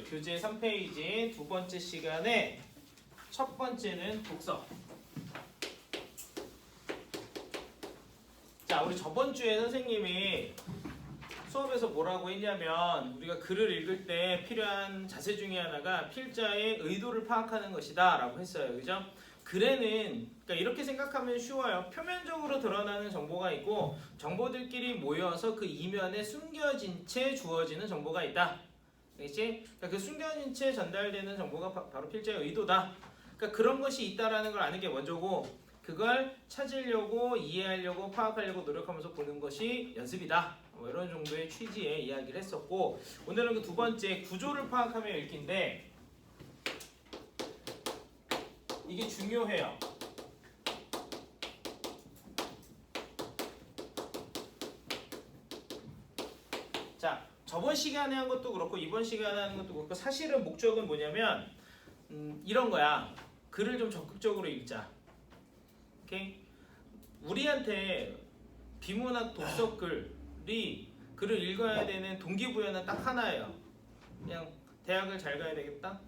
교재 3페이지 두 번째 시간에 첫 번째는 독서. 자, 우리 저번 주에 선생님이 수업에서 뭐라고 했냐면 우리가 글을 읽을 때 필요한 자세 중에 하나가 필자의 의도를 파악하는 것이다 라고 했어요. 그죠? 글에는 그러니까 이렇게 생각하면 쉬워요. 표면적으로 드러나는 정보가 있고 정보들끼리 모여서 그 이면에 숨겨진 채 주어지는 정보가 있다. 알겠지? 그러니까 그 숨겨진 채 전달되는 정보가 바로 필자의 의도다. 그러니까 그런 것이 있다라는 걸 아는 게 먼저고 그걸 찾으려고 이해하려고 파악하려고 노력하면서 보는 것이 연습이다. 뭐 이런 정도의 취지의 이야기를 했었고 오늘은 그 두 번째 구조를 파악하며 읽기인데 이게 중요해요. 자, 저번 시간에 한 것도 그렇고 이번 시간에 하는 것도 그렇고 사실은 목적은 뭐냐면 이런 거야. 글을 좀 적극적으로 읽자. 오케이? 우리한테 비문학 독서글이 글을 읽어야 되는 동기부여는 딱 하나예요. 그냥 대학을 잘 가야 되겠다.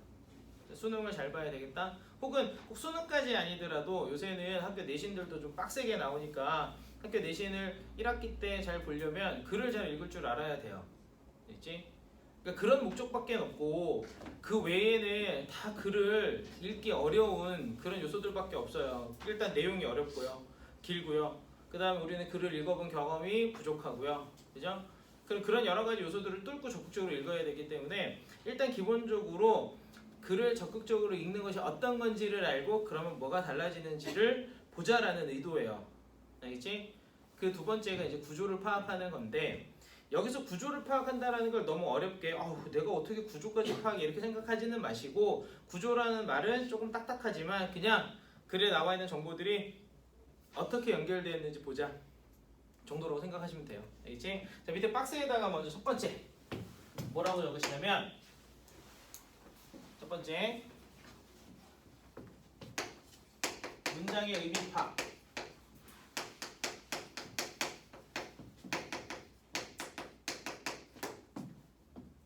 수능을 잘 봐야 되겠다. 혹은 꼭 수능까지 아니더라도 요새는 학교 내신들도 좀 빡세게 나오니까 학교 내신을 1학기 때 잘 보려면 글을 잘 읽을 줄 알아야 돼요. 알겠지? 그러니까 그런 목적밖에 없고 그 외에는 다 글을 읽기 어려운 그런 요소들밖에 없어요. 일단 내용이 어렵고요. 길고요. 그 다음에 우리는 글을 읽어본 경험이 부족하고요. 그죠? 그런 여러 가지 요소들을 뚫고 적극적으로 읽어야 되기 때문에 일단 기본적으로 글을 적극적으로 읽는 것이 어떤 건지를 알고 그러면 뭐가 달라지는지를 보자라는 의도예요. 알겠지? 그 두 번째가 이제 구조를 파악하는 건데 여기서 구조를 파악한다는 걸 너무 어렵게 내가 어떻게 구조까지 파악해 이렇게 생각하지는 마시고 구조라는 말은 조금 딱딱하지만 그냥 글에 나와 있는 정보들이 어떻게 연결되어 있는지 보자 정도로 생각하시면 돼요. 알겠지? 자, 밑에 박스에다가 먼저 첫 번째 뭐라고 적으시냐면 첫 번째 문장의 의미 파악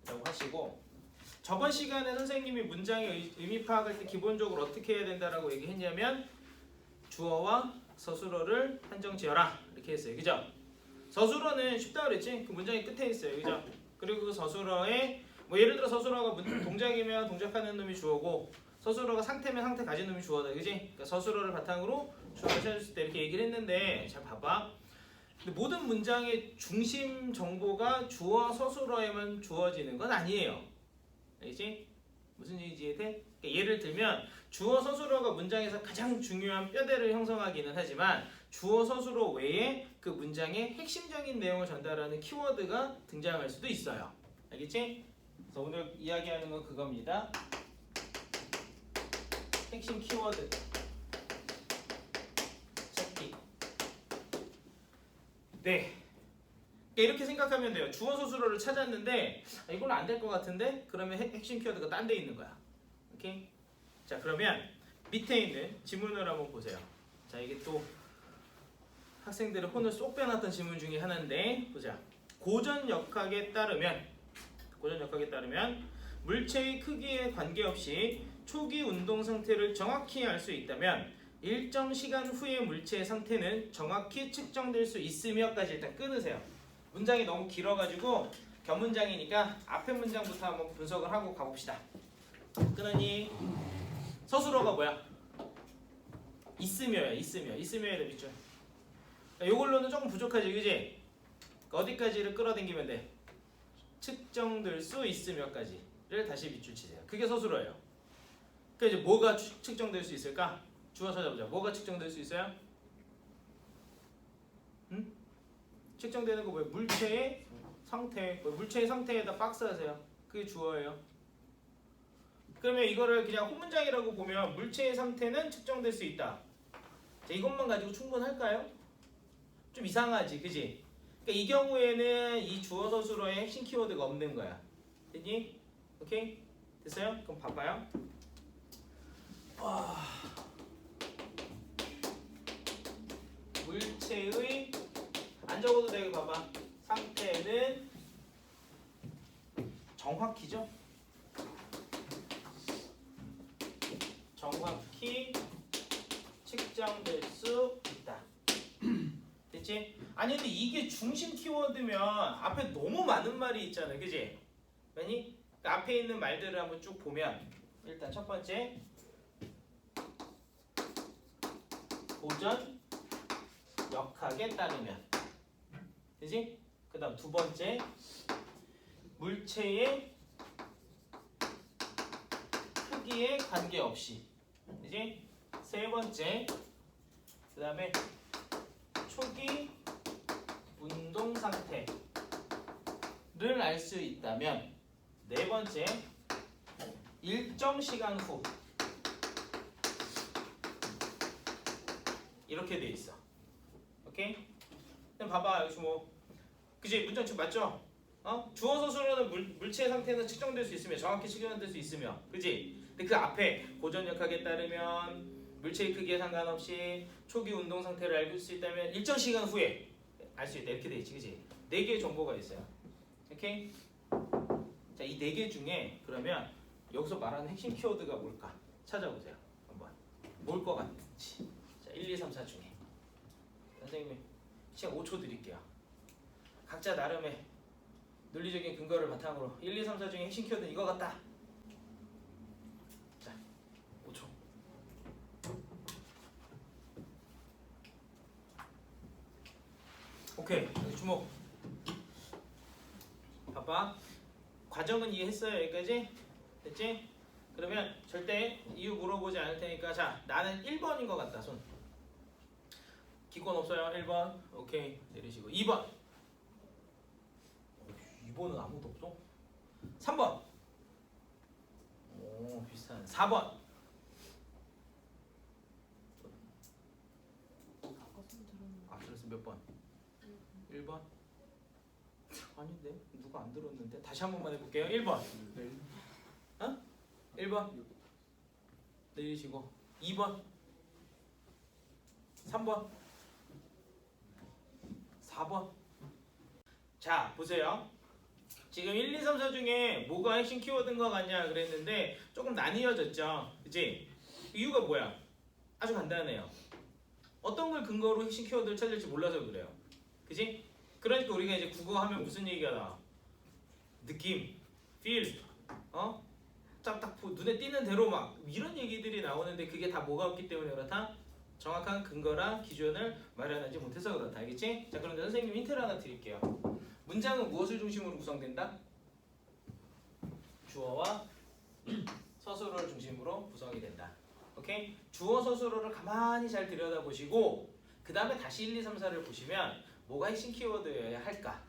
라고 하시고 저번 시간에 선생님이 문장의 의미 파악할 때 기본적으로 어떻게 해야 된다라고 얘기했냐면 주어와 서술어를 한정 지어라 이렇게 했어요. 그죠? 서술어는 쉽다 그랬지? 그 문장의 끝에 있어요. 그죠? 그리고 그 서술어에 뭐 예를 들어 서술어가 동작이면 동작하는 놈이 주어고 서술어가 상태면 상태 가진 놈이 주어다. 그지? 그러니까 서술어를 바탕으로 주어를 찾을 때 이렇게 얘기를 했는데 잘 봐봐. 근데 모든 문장의 중심 정보가 주어 서술어에만 주어지는 건 아니에요. 알겠지? 무슨 얘기인지 이해돼? 그러니까 예를 들면 주어 서술어가 문장에서 가장 중요한 뼈대를 형성하기는 하지만 주어 서술어 외에 그 문장의 핵심적인 내용을 전달하는 키워드가 등장할 수도 있어요. 알겠지? 그래서 오늘 이야기하는 건 그겁니다. 핵심 키워드 찾기. 네. 이렇게 생각하면 돼요. 주어 서술어를 찾았는데 이건 안 될 것 같은데 그러면 핵심 키워드가 딴 데 있는 거야. 오케이? 자, 그러면 밑에 있는 지문을 한번 보세요. 자, 이게 또 학생들의 혼을 쏙 빼놨던 지문 중에 하나인데 보자. 고전 역학에 따르면 물체의 크기에 관계없이 초기 운동 상태를 정확히 알 수 있다면 일정 시간 후의 물체의 상태는 정확히 측정될 수 있으며까지 일단 끊으세요. 문장이 너무 길어가지고 겹문장이니까 앞에 문장부터 한번 분석을 하고 가봅시다. 끊으니 서술어가 뭐야? 있으며야 있으며의 밑줄. 이걸로는 조금 부족하지, 그지? 어디까지를 끌어당기면 돼? 측정될 수 있으며까지를 다시 밑줄 치세요. 그게 서술어예요. 그러니까 이제 뭐가 측정될 수 있을까? 주어 찾아보자. 뭐가 측정될 수 있어요? 응? 측정되는 거 뭐예요? 물체의 상태. 물체의 상태에다 박스 하세요. 그게 주어예요. 그러면 이거를 그냥 혼문장이라고 보면 물체의 상태는 측정될 수 있다. 자, 이것만 가지고 충분할까요? 좀 이상하지, 그지? 그러니까 이 경우에는 이 주어 서술어의 핵심 키워드가 없는 거야. 됐니? 오케이? 됐어요? 그럼 봐봐요. 물체의 안 적어도 되고 봐봐. 상태는 정확히죠? 정확히 측정될 수 있다. 됐지? 아니 근데 이게 중심 키워드면 앞에 너무 많은 말이 있잖아, 그지? 아니? 그 앞에 있는 말들을 한번 쭉 보면 일단 첫 번째 고전 역학에 따르면, 그지? 그 다음 두 번째 물체의 크기에 관계없이, 그지? 세 번째 그 다음에 초기 운동 상태를 알 수 있다면, 네 번째 일정 시간 후, 이렇게 돼 있어. 오케이? 그럼 봐봐, 여기 뭐 그지? 문장식 맞죠? 주어 서술어는 물체의 상태는 측정될 수 있으며 정확히 측정될 수 있으며, 그지? 근데 그 앞에 고전 역학에 따르면 물체의 크기에 상관없이 초기 운동 상태를 알 수 있다면 일정 시간 후에 알 수 있다, 이렇게 돼 있지, 그지? 네 개의 정보가 있어요. 오케이? 자, 이 네 개 중에 그러면 여기서 말하는 핵심 키워드가 뭘까? 찾아보세요. 한번. 뭘 것 같지? 자, 1, 2, 3, 4 중에 선생님이 시간 5초 드릴게요. 각자 나름의 논리적인 근거를 바탕으로 1, 2, 3, 4 중에 핵심 키워드는 이거 같다. 자, 5초. 오케이, 여기 주목. 봐봐. 과정은 이해했어요? 여기까지? 됐지? 그러면 절대 이유 물어보지 않을 테니까, 자, 나는 1번인 것 같다. 손. 기권 없어요? 1번. 오케이, 내리시고. 2번. 2번은 아무도 없어? 3번. 오, 비슷한. 4번. 들었어. 몇 번? 1번? 아닌데? 누가 안 들었는데? 다시 한 번만 해볼게요. 1번. 1번. 내리시고. 2번. 3번. 4번. 자, 보세요. 지금 1, 2, 3, 4 중에 뭐가 핵심 키워드인 것 같냐 그랬는데 조금 나뉘어졌죠. 그치? 이유가 뭐야? 아주 간단해요. 어떤 걸 근거로 핵심 키워드를 찾을지 몰라서 그래요. 그치? 그러니까 우리가 이제 국어 하면 무슨 얘기가 나와? 느낌, feel, 딱 눈에 띄는 대로 막 이런 얘기들이 나오는데, 그게 다 뭐가 없기 때문에 그렇다? 정확한 근거랑 기준을 마련하지 못해서 그렇다. 알겠지? 자, 그런데 선생님 힌트를 하나 드릴게요. 문장은 무엇을 중심으로 구성된다? 주어와 서술어를 중심으로 구성이 된다. 오케이? 주어 서술어를 가만히 잘 들여다보시고 그 다음에 다시 1, 2, 3, 4를 보시면 뭐가 핵심 키워드여야 할까?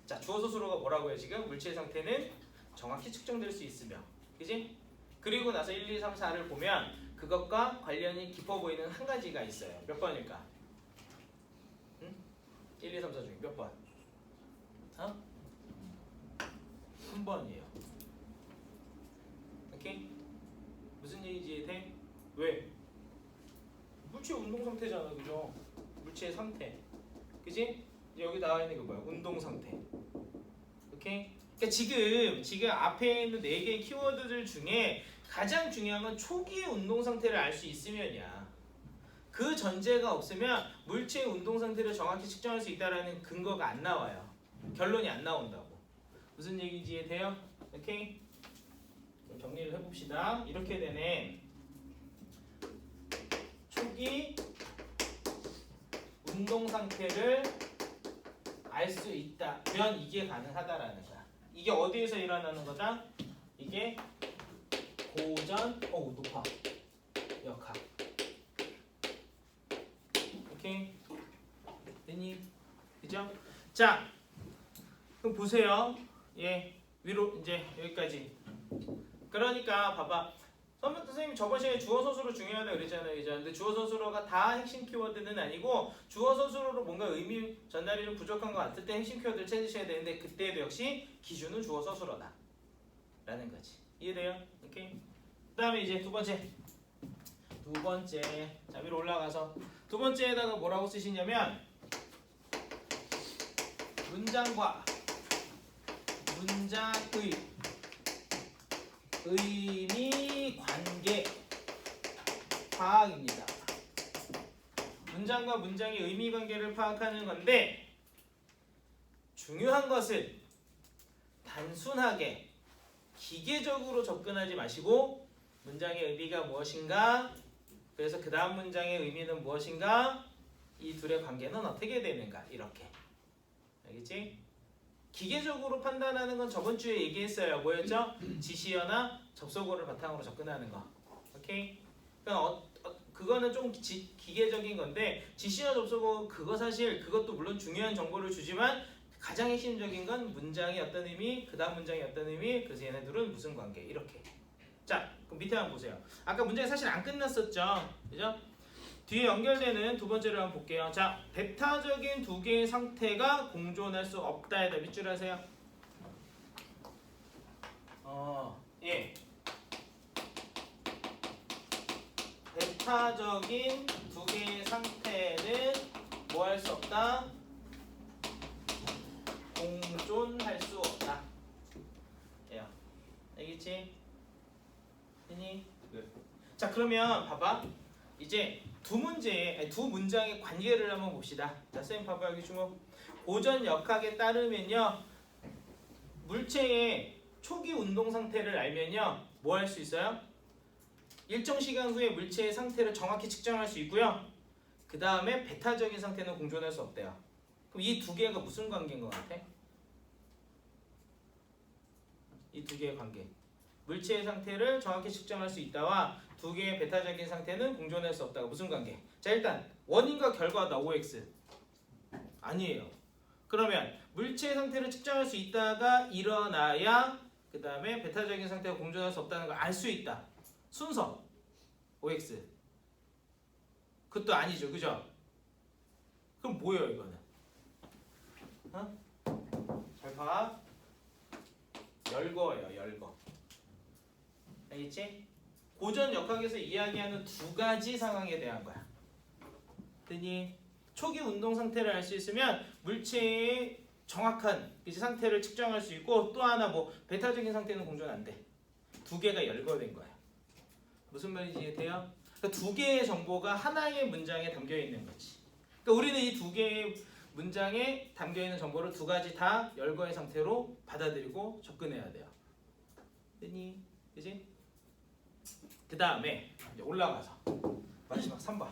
자, 주어 서술어가 뭐라고요? 지금 물체의 상태는 정확히 측정될 수 있으며, 그지? 그리고 나서 1, 2, 3, 4를 보면 그것과 관련이 깊어 보이는 한 가지가 있어요. 몇 번일까? 1, 2, 3, 4 중에 몇 번? 3번이에요. 오케이? 무슨 얘기인지 이해돼? 왜? 물체 운동 상태잖아, 그죠? 물체의 상태, 그지? 여기 나와 있는 게 뭐야? 운동 상태. 오케이? 그러니까 지금 앞에 있는 4개의 키워드들 중에 가장 중요한 건 초기의 운동 상태를 알 수 있으면이야. 그 전제가 없으면 물체의 운동 상태를 정확히 측정할 수 있다라는 근거가 안 나와요. 결론이 안 나온다고. 무슨 얘기인지 이해돼요? 오케이? 그럼 정리를 해봅시다. 이렇게 되네. 초기 운동 상태를 알 수 있다면 이게 가능하다라는 거야. 이게 어디에서 일어나는 거다? 이게 고전, 높아. 역학. 오케이? 됐니? 그죠? 자, 그럼 보세요. 예, 위로 이제 여기까지. 그러니까 봐봐. 선생님 저번 시간에 주어 서술어 중요하다 그랬잖아요, 그죠? 근데 주어 서술어가 다 핵심 키워드는 아니고 주어 서술어로 뭔가 의미 전달이 좀 부족한 것 같을 때 핵심 키워드를 찾으셔야 되는데, 그때도 역시 기준은 주어 서술어다 라는 거지. 이해돼요? 오케이? 그 다음에 이제 두 번째. 자, 위로 올라가서 두 번째에다가 뭐라고 쓰시냐면 문장과 문장의 의미 관계 파악입니다. 문장과 문장의 의미 관계를 파악하는 건데 중요한 것은 단순하게 기계적으로 접근하지 마시고 문장의 의미가 무엇인가, 그래서 그 다음 문장의 의미는 무엇인가, 이 둘의 관계는 어떻게 되는가, 이렇게. 알겠지? 기계적으로 판단하는 건 저번 주에 얘기했어요. 뭐였죠? 지시어나 접속어를 바탕으로 접근하는 거. 오케이? 그러니까 그거는 좀 기계적인 건데 지시어 접속어 그거 사실 그것도 물론 중요한 정보를 주지만 가장 핵심적인 건 문장이 어떤 의미, 그 다음 문장이 어떤 의미, 그래서 얘네들은 무슨 관계, 이렇게. 자, 그럼 밑에 한번 보세요. 아까 문장이 사실 안 끝났었죠, 그죠? 뒤에 연결되는 두 번째를 한번 볼게요. 자, 배타적인 두 개의 상태가 공존할 수 없다에다 밑줄 하세요. 예. 배타적인 두 개의 상태는 뭐 할 수 없다? 공존할 수 없다. 야, 알겠지? 됐니? 네. 자, 그러면 봐봐. 이제 두 문장의 관계를 한번 봅시다. 자, 쌤 봐봐, 여기 주목. 고전 역학에 따르면요, 물체의 초기 운동 상태를 알면요, 뭐 할 수 있어요? 일정 시간 후에 물체의 상태를 정확히 측정할 수 있고요. 그 다음에 배타적인 상태는 공존할 수 없대요. 그럼 이 두 개가 무슨 관계인 것 같아? 이 두 개의 관계. 물체의 상태를 정확히 측정할 수 있다와 두 개의 배타적인 상태는 공존할 수 없다가 무슨 관계? 자, 일단 원인과 결과다. OX 아니에요. 그러면 물체의 상태를 측정할 수 있다가 일어나야 그 다음에 배타적인 상태가 공존할 수 없다는 걸 알 수 있다. 순서 OX. 그것도 아니죠, 그죠? 그럼 뭐예요 이거는? 잘 봐. 열거예요, 열거. 알겠지? 고전 역학에서 이야기하는 두 가지 상황에 대한 거야. 됐니? 초기 운동 상태를 알 수 있으면 물체의 정확한 상태를 측정할 수 있고, 또 하나 뭐 배타적인 상태는 공존 안 돼. 두 개가 열거된 거야. 무슨 말인지 이해돼요? 그러니까 두 개의 정보가 하나의 문장에 담겨 있는 거지. 그러니까 우리는 이 두 개의 문장에 담겨 있는 정보를 두 가지 다 열거의 상태로 받아들이고 접근해야 돼요. 됐니? 그지? 그 다음에 올라가서 마지막 3번.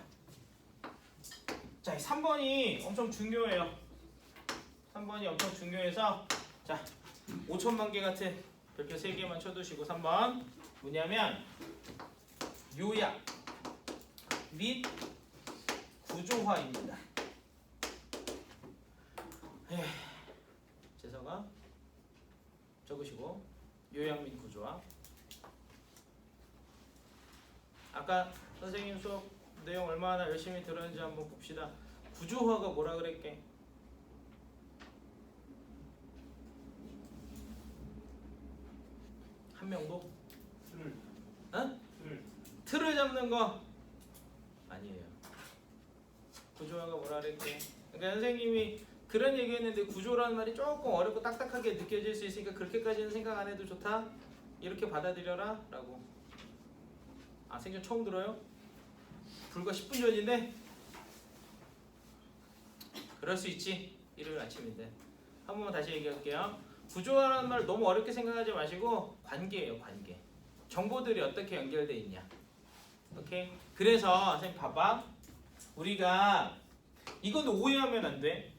자, 이 3번이 엄청 중요해요. 3번이 엄청 중요해서, 자, 5천만 개 같은 별표 3개만 쳐두시고 3번 뭐냐면 요약 및 구조화입니다. 재서가 적으시고 요약 및 구조화. 아까 선생님 수업 내용 얼마나 열심히 들었는지 한번 봅시다. 구조화가 뭐라 그랬게? 한 명도? 틀을 잡는 거 아니에요. 구조화가 뭐라 그랬게? 그러니까 선생님이 그런 얘기했는데 구조라는 말이 조금 어렵고 딱딱하게 느껴질 수 있으니까 그렇게까지는 생각 안 해도 좋다. 이렇게 받아들여라 라고. 아, 생전 처음 들어요? 불과 10분 전인데? 그럴 수 있지. 일요일 아침인데. 한 번만 다시 얘기할게요. 구조화라는 말 너무 어렵게 생각하지 마시고 관계예요, 관계. 정보들이 어떻게 연결돼 있냐. 오케이? 그래서 선생님 봐봐. 우리가 이건 오해하면 안 돼.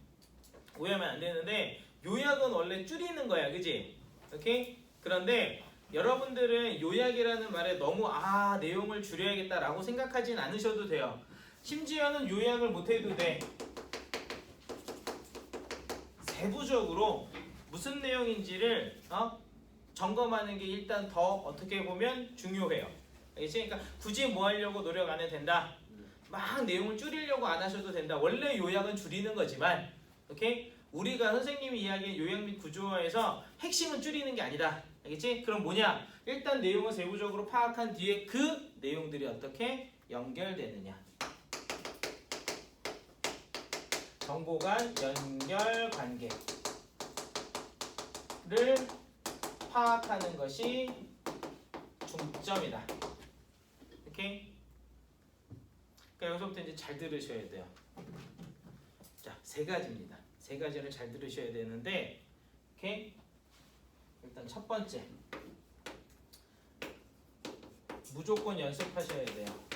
오해하면 안 되는데 요약은 원래 줄이는 거야, 그지? 오케이? 그런데 여러분들은 요약이라는 말에 너무 내용을 줄여야겠다라고 생각하진 않으셔도 돼요. 심지어는 요약을 못해도 돼. 세부적으로 무슨 내용인지를 점검하는 게 일단 더 어떻게 보면 중요해요. 알겠지? 그러니까 굳이 뭐 하려고 노력 안 해도 된다. 막 내용을 줄이려고 안 하셔도 된다. 원래 요약은 줄이는 거지만, 오케이? 우리가 선생님이 이야기한 요약 및 구조화에서 핵심은 줄이는 게 아니다. 알겠지? 그럼 뭐냐? 일단 내용을 세부적으로 파악한 뒤에 그 내용들이 어떻게 연결되느냐. 정보 간 연결 관계를 파악하는 것이 중점이다. 오케이? 그러니까 여기서부터 이제 잘 들으셔야 돼요. 자, 세 가지입니다. 세 가지를 잘 들으셔야 되는데, 오케이? 일단 첫 번째, 무조건 연습하셔야 돼요.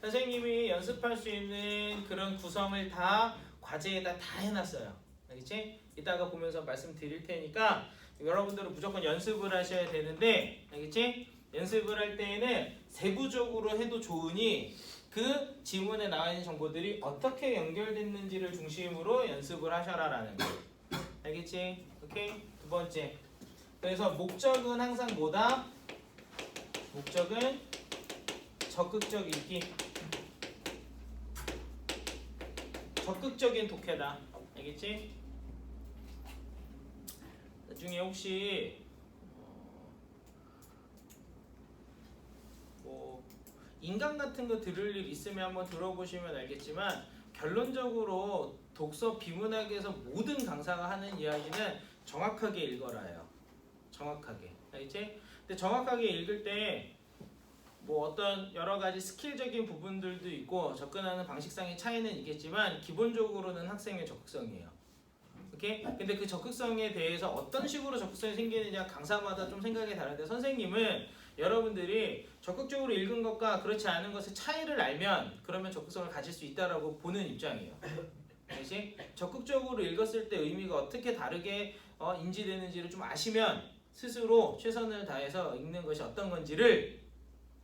선생님이 연습할 수 있는 그런 구성을 다 과제에다 다 해놨어요. 알겠지? 이따가 보면서 말씀드릴 테니까 여러분들은 무조건 연습을 하셔야 되는데, 알겠지? 연습을 할 때에는 세부적으로 해도 좋으니 그 지문에 나와 있는 정보들이 어떻게 연결됐는지를 중심으로 연습을 하셔라라는 거. 알겠지? 오케이? 두 번째. 그래서 목적은 항상 뭐다? 목적은 적극적 읽기. 적극적인 독해다. 알겠지? 나중에 혹시 뭐 인강 같은 거 들을 일 있으면 한번 들어보시면 알겠지만 결론적으로 독서 비문학에서 모든 강사가 하는 이야기는 정확하게 읽어라예요. 정확하게. 알겠지? 근데 정확하게 읽을 때 뭐 어떤 여러 가지 스킬적인 부분들도 있고 접근하는 방식상의 차이는 있겠지만 기본적으로는 학생의 적극성이에요. 오케이? 근데 그 적극성에 대해서 어떤 식으로 적극성이 생기느냐 강사마다 좀 생각이 다른데 선생님은 여러분들이 적극적으로 읽은 것과 그렇지 않은 것의 차이를 알면 그러면 적극성을 가질 수 있다라고 보는 입장이에요. 알지? 적극적으로 읽었을 때 의미가 어떻게 다르게 인지되는지를 좀 아시면 스스로 최선을 다해서 읽는 것이 어떤 건지를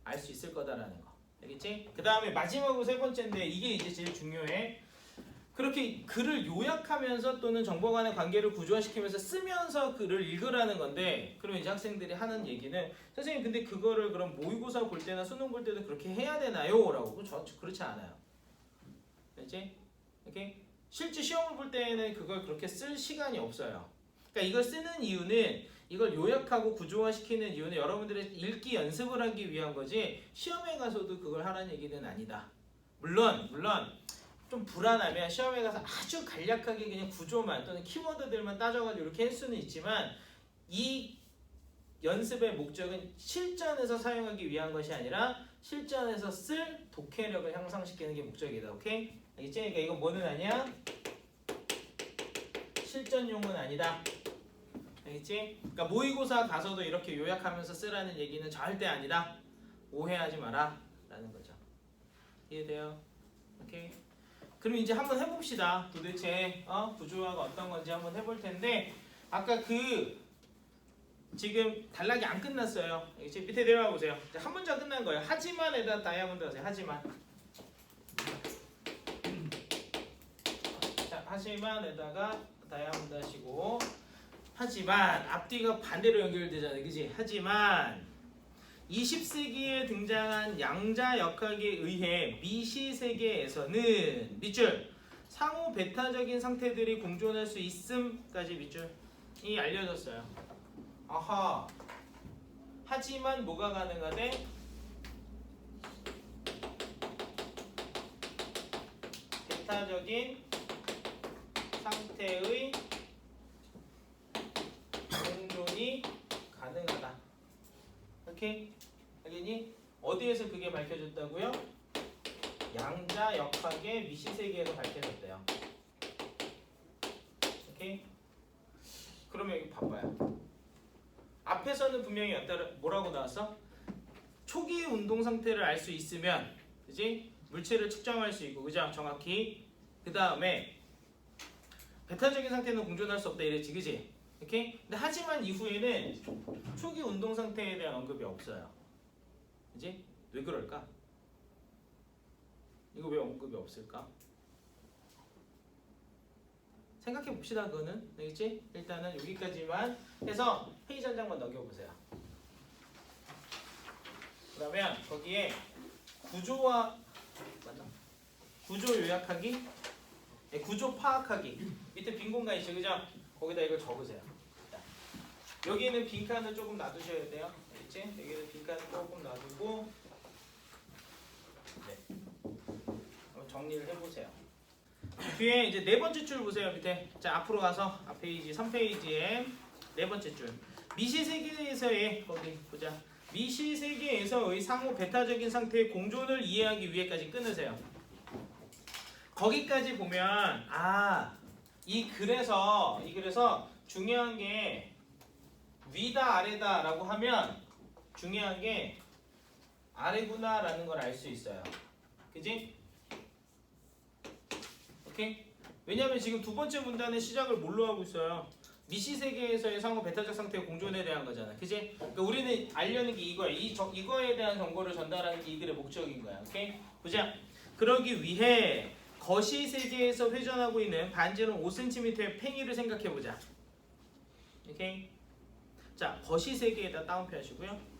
알 수 있을 거다라는 거. 알겠지? 그 다음에 마지막으로 세 번째인데 이게 이제 제일 중요해. 그렇게 글을 요약하면서 또는 정보 간의 관계를 구조화시키면서 쓰면서 글을 읽으라는 건데 그럼 이제 학생들이 하는 얘기는 선생님 근데 그거를 그럼 모의고사 볼 때나 수능 볼 때도 그렇게 해야 되나요? 라고. 그렇지 않아요. 알지? 오케이? 실제 시험을 볼 때는 그걸 그렇게 쓸 시간이 없어요. 그러니까 이걸 쓰는 이유는 이걸 요약하고 구조화시키는 이유는 여러분들의 읽기 연습을 하기 위한 거지 시험에 가서도 그걸 하라는 얘기는 아니다. 물론 좀 불안하면 시험에 가서 아주 간략하게 그냥 구조만 또는 키워드들만 따져가지고 이렇게 할 수는 있지만 이 연습의 목적은 실전에서 사용하기 위한 것이 아니라 실전에서 쓸 독해력을 향상시키는 게 목적이다. 오케이? 알겠지? 그러니까 이건 뭐는 아니야? 실전용은 아니다. 알겠지? 그러니까 모의고사 가서도 이렇게 요약하면서 쓰라는 얘기는 절대 아니다. 오해하지 마라 라는 거죠. 이해돼요? 오케이? 그럼 이제 한번 해봅시다. 도대체 구조화가 어떤 건지 한번 해볼 텐데 아까 지금 단락이 안 끝났어요. 알겠지? 밑에 내려와 보세요. 한 문장 끝난 거예요. 하지만에다 다이아몬드 하세요. 하지만. 자, 하지만에다가 다이아몬드 하시고 하지만 앞뒤가 반대로 연결되잖아요. 그지? 하지만 20세기에 등장한 양자역학에 의해 미시세계에서는 밑줄 상호 배타적인 상태들이 공존할 수 있음까지 밑줄이 알려졌어요. 아하. 하지만 뭐가 가능하대? 배타적인 상태의 공존이 가능하다. 오케이? 알겠니? 어디에서 그게 밝혀졌다고요? 양자역학의 미시세계에서 밝혀졌대요. 오케이? 그러면 여기 봐봐요. 앞에서는 분명히 뭐라고 나왔어? 초기 운동 상태를 알 수 있으면, 그지? 물체를 측정할 수 있고, 그죠? 정확히. 그 다음에 배타적인 상태는 공존할 수 없다 이랬지, 그지? 오케이? 근데 하지만 이후에는 초기 운동 상태에 대한 언급이 없어요. 그지? 왜 그럴까? 이거 왜 언급이 없을까? 생각해 봅시다. 그거는. 알겠지? 일단은 여기까지만 해서 페이지 한 장만 넘겨보세요. 그러면 거기에 구조와 맞나? 구조 요약하기, 구조 파악하기 밑에 빈 공간 있죠, 그죠? 거기다 이걸 적으세요. 자, 여기는 빈칸을 조금 놔두셔야 돼요. 알겠지? 여기는 빈칸을 조금 놔두고 네. 한번 정리를 해보세요. 뒤에 이제 네 번째 줄 보세요. 밑에. 자, 앞으로 가서 앞 페이지 3페이지에 네 번째 줄. 미시세계에서의 거기 보자. 미시세계에서의 상호 배타적인 상태의 공존을 이해하기 위해까지 끊으세요. 거기까지 보면 이 글에서 중요한 게 위다 아래다라고 하면 중요한 게 아래구나라는 걸 알 수 있어요. 그지? 오케이? 왜냐면 지금 두 번째 문단의 시작을 뭘로 하고 있어요? 미시세계에서의 상호 배타적 상태의 공존에 대한 거잖아. 그지? 그러니까 우리는 알려는 게 이거야. 이거에 대한 정보를 전달하는 게 이들의 목적인 거야. 오케이? 보자. 그러기 위해 거시 세계에서 회전하고 있는 반지름 5cm의 팽이를 생각해 보자. 오케이? 자, 거시 세계에다 따옴표 하시고요.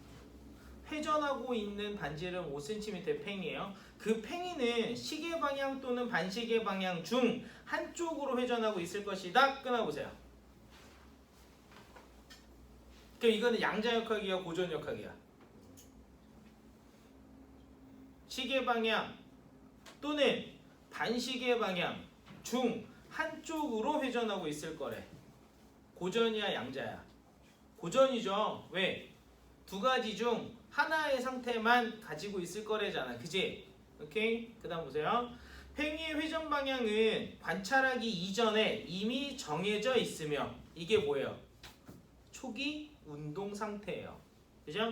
회전하고 있는 반지름 5cm의 팽이에요. 그 팽이는 시계 방향 또는 반시계 방향 중 한쪽으로 회전하고 있을 것이다. 끊어보세요. 그럼 이거는 양자역학이야, 고전역학이야? 시계 방향 또는 반시계 방향 중 한쪽으로 회전하고 있을 거래. 고전이야, 양자야? 고전이죠. 왜? 두 가지 중 하나의 상태만 가지고 있을 거래잖아. 그지? 오케이? 그 다음 보세요. 팽이의 회전 방향은 관찰하기 이전에 이미 정해져 있으며 이게 뭐예요? 초기 운동 상태예요. 그죠?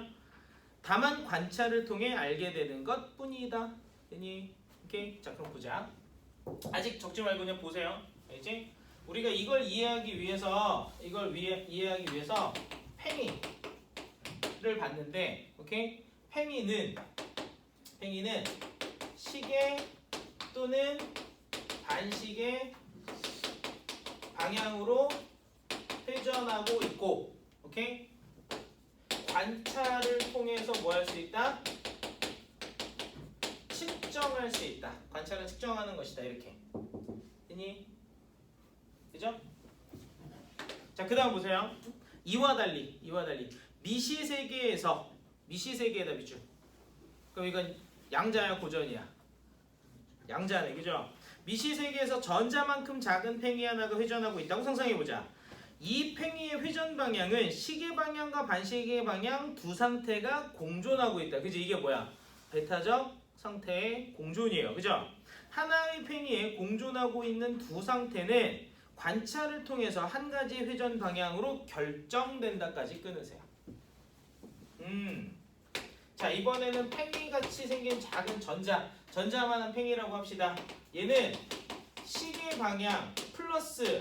다만 관찰을 통해 알게 되는 것 뿐이다. 되니? 오케이? 자, 그럼 보자. 아직 적지 말고 그냥 보세요. 알지? 우리가 이걸 이해하기 위해서 팽이를 봤는데, 오케이? 팽이는 시계 또는 반시계 방향으로 회전하고 있고, 오케이? 관찰을 통해서 뭐 할 수 있다? 측정할 수 있다. 관찰은 측정하는 것이다. 이렇게. 되니? 그죠? 자, 그 다음 보세요. 이와 달리 미시세계에다 비추. 그럼 이건 양자야, 고전이야? 양자네, 그죠? 미시세계에서 전자만큼 작은 팽이 하나가 회전하고 있다고 상상해보자. 이 팽이의 회전 방향은 시계 방향과 반시계 방향 두 상태가 공존하고 있다. 그죠? 이게 뭐야? 배타적 상태의 공존이에요. 그죠? 하나의 팽이에 공존하고 있는 두 상태는 관찰을 통해서 한 가지 회전 방향으로 결정된다까지 끊으세요. 자, 이번에는 팽이같이 생긴 작은 전자만한 팽이라고 합시다. 얘는 시계 방향 플러스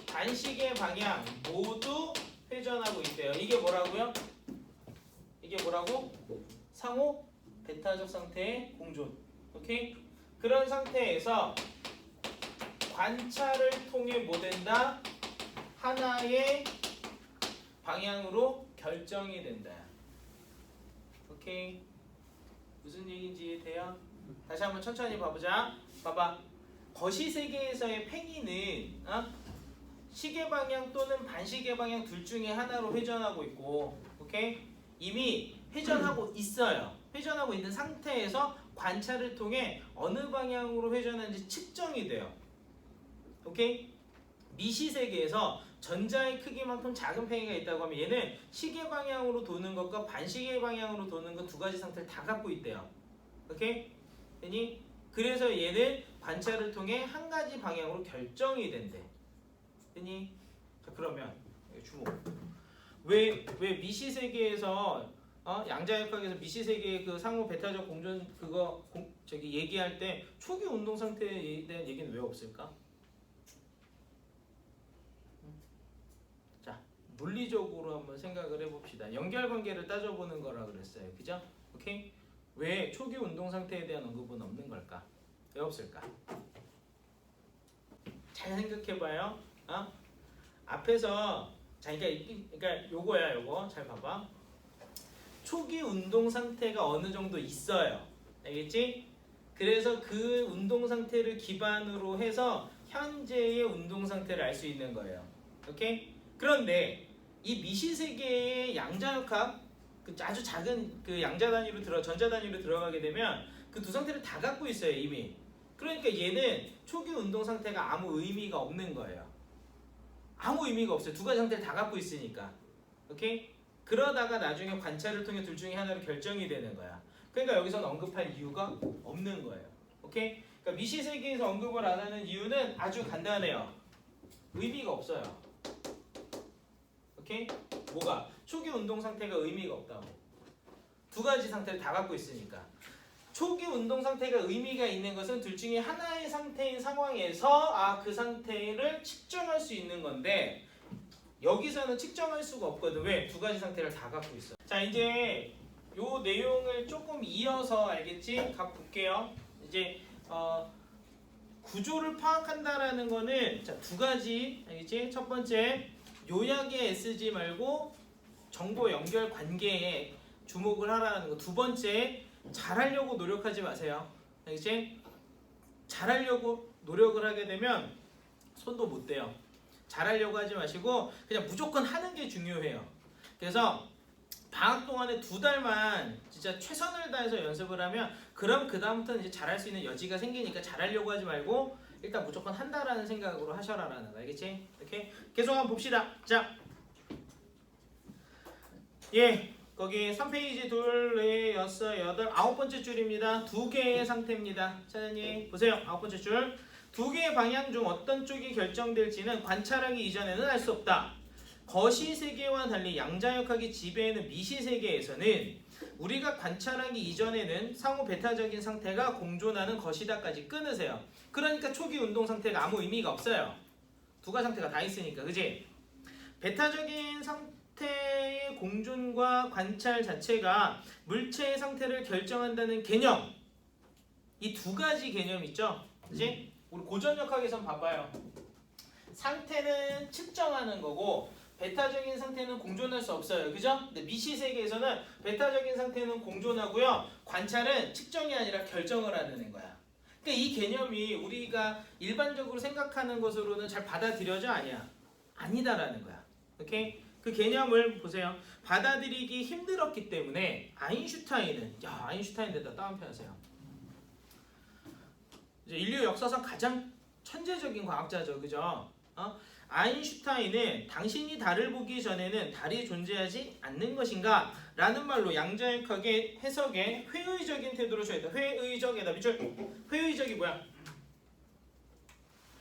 반시계 방향 모두 회전하고 있대요. 이게 뭐라고요? 이게 뭐라고? 상호 배타적 상태의 공존. 오케이? 그런 상태에서 관찰을 통해 뭐 된다? 하나의 방향으로 결정이 된다. 오케이? 무슨 얘기인지 이해돼요? 다시 한번 천천히 봐보자. 봐봐. 거시세계에서의 팽이는 시계 방향 또는 반시계 방향 둘 중에 하나로 회전하고 있고, 오케이? 이미 회전하고 있어요. 회전하고 있는 상태에서 관찰을 통해 어느 방향으로 회전하는지 측정이 돼요. 오케이? 미시세계에서 전자의 크기만큼 작은 팽이가 있다고 하면 얘는 시계 방향으로 도는 것과 반시계 방향으로 도는 것 두 가지 상태를 다 갖고 있대요. 오케이? 되니? 그래서 얘는 관찰을 통해 한 가지 방향으로 결정이 된대. 되니? 자, 그러면 주목. 왜 미시세계에서 양자역학에서 미시세계의 그 상호 배타적 공존 얘기할 때 초기 운동 상태에 대한 얘기는 왜 없을까? 자, 물리적으로 한번 생각을 해봅시다. 연결관계를 따져보는 거라 그랬어요. 그죠? 오케이? 왜 초기 운동 상태에 대한 언급은 없는 걸까? 왜 없을까? 잘 생각해봐요. 앞에서 자, 그러니까 요거 잘 봐봐. 초기 운동 상태가 어느 정도 있어요. 알겠지? 그래서 그 운동 상태를 기반으로 해서 현재의 운동 상태를 알 수 있는 거예요. 오케이? 그런데 이 미시세계의 양자역학, 아주 작은 그 양자 단위로 전자 단위로 들어가게 되면 그 두 상태를 다 갖고 있어요, 이미. 그러니까 얘는 초기 운동 상태가 아무 의미가 없는 거예요. 아무 의미가 없어요. 두 가지 상태를 다 갖고 있으니까. 오케이? 그러다가 나중에 관찰을 통해 둘 중에 하나로 결정이 되는 거야. 그러니까 여기서는 언급할 이유가 없는 거예요. 오케이? 그러니까 미시 세계에서 언급을 안 하는 이유는 아주 간단해요. 의미가 없어요. 오케이? 뭐가? 초기 운동 상태가 의미가 없다고. 두 가지 상태를 다 갖고 있으니까. 초기 운동 상태가 의미가 있는 것은 둘 중에 하나의 상태인 상황에서 그 상태를 측정할 수 있는 건데 여기서는 측정할 수가 없거든. 왜? 두 가지 상태를 다 갖고 있어. 자, 이제 요 내용을 조금 이어서 알겠지? 볼게요. 이제 구조를 파악한다라는 거는 자, 두 가지 알겠지? 첫 번째 요약의 SG 말고 정보 연결 관계에 주목을 하라는 거. 두 번째 잘하려고 노력하지 마세요. 알겠지? 잘하려고 노력을 하게 되면 손도 못 대요. 잘하려고 하지 마시고 그냥 무조건 하는 게 중요해요. 그래서 방학 동안에 2달만 진짜 최선을 다해서 연습을 하면 그럼 그 다음부터는 이제 잘할 수 있는 여지가 생기니까 잘하려고 하지 말고 일단 무조건 한다라는 생각으로 하셔라라는 거. 알겠지? 이렇게 계속 한번 봅시다. 자, 거기 3페이지 2, 4, 6, 8, 9번째 줄입니다. 두 개의 상태입니다. 차장님 보세요. 9번째 줄. 두 개의 방향 중 어떤 쪽이 결정될지는 관찰하기 이전에는 알 수 없다. 거시세계와 달리 양자역학이 지배하는 미시세계에서는 우리가 관찰하기 이전에는 상호 배타적인 상태가 공존하는 것이다까지 끊으세요. 그러니까 초기 운동 상태가 아무 의미가 없어요. 두 가지 상태가 다 있으니까. 그지? 배타적인 상태의 공존과 관찰 자체가 물체의 상태를 결정한다는 개념, 이 두 가지 개념 있죠? 그지? 우리 고전역학에선 봐봐요. 상태는 측정하는 거고 배타적인 상태는 공존할 수 없어요. 그죠? 근데 미시세계에서는 배타적인 상태는 공존하고요. 관찰은 측정이 아니라 결정을 하는 거야. 그러니까 이 개념이 우리가 일반적으로 생각하는 것으로는 잘 받아들여져 아니다라는 거야. 오케이? 그 개념을 보세요. 받아들이기 힘들었기 때문에 아인슈타인에다 따옴표 하세요. 이제 인류 역사상 가장 천재적인 과학자죠. 그죠? 아인슈타인은 당신이 달을 보기 전에는 달이 존재하지 않는 것인가? 라는 말로 양자역학의 해석에 회의적인 태도를 취했다. 회의적이다. 밑줄. 회의적이 뭐야?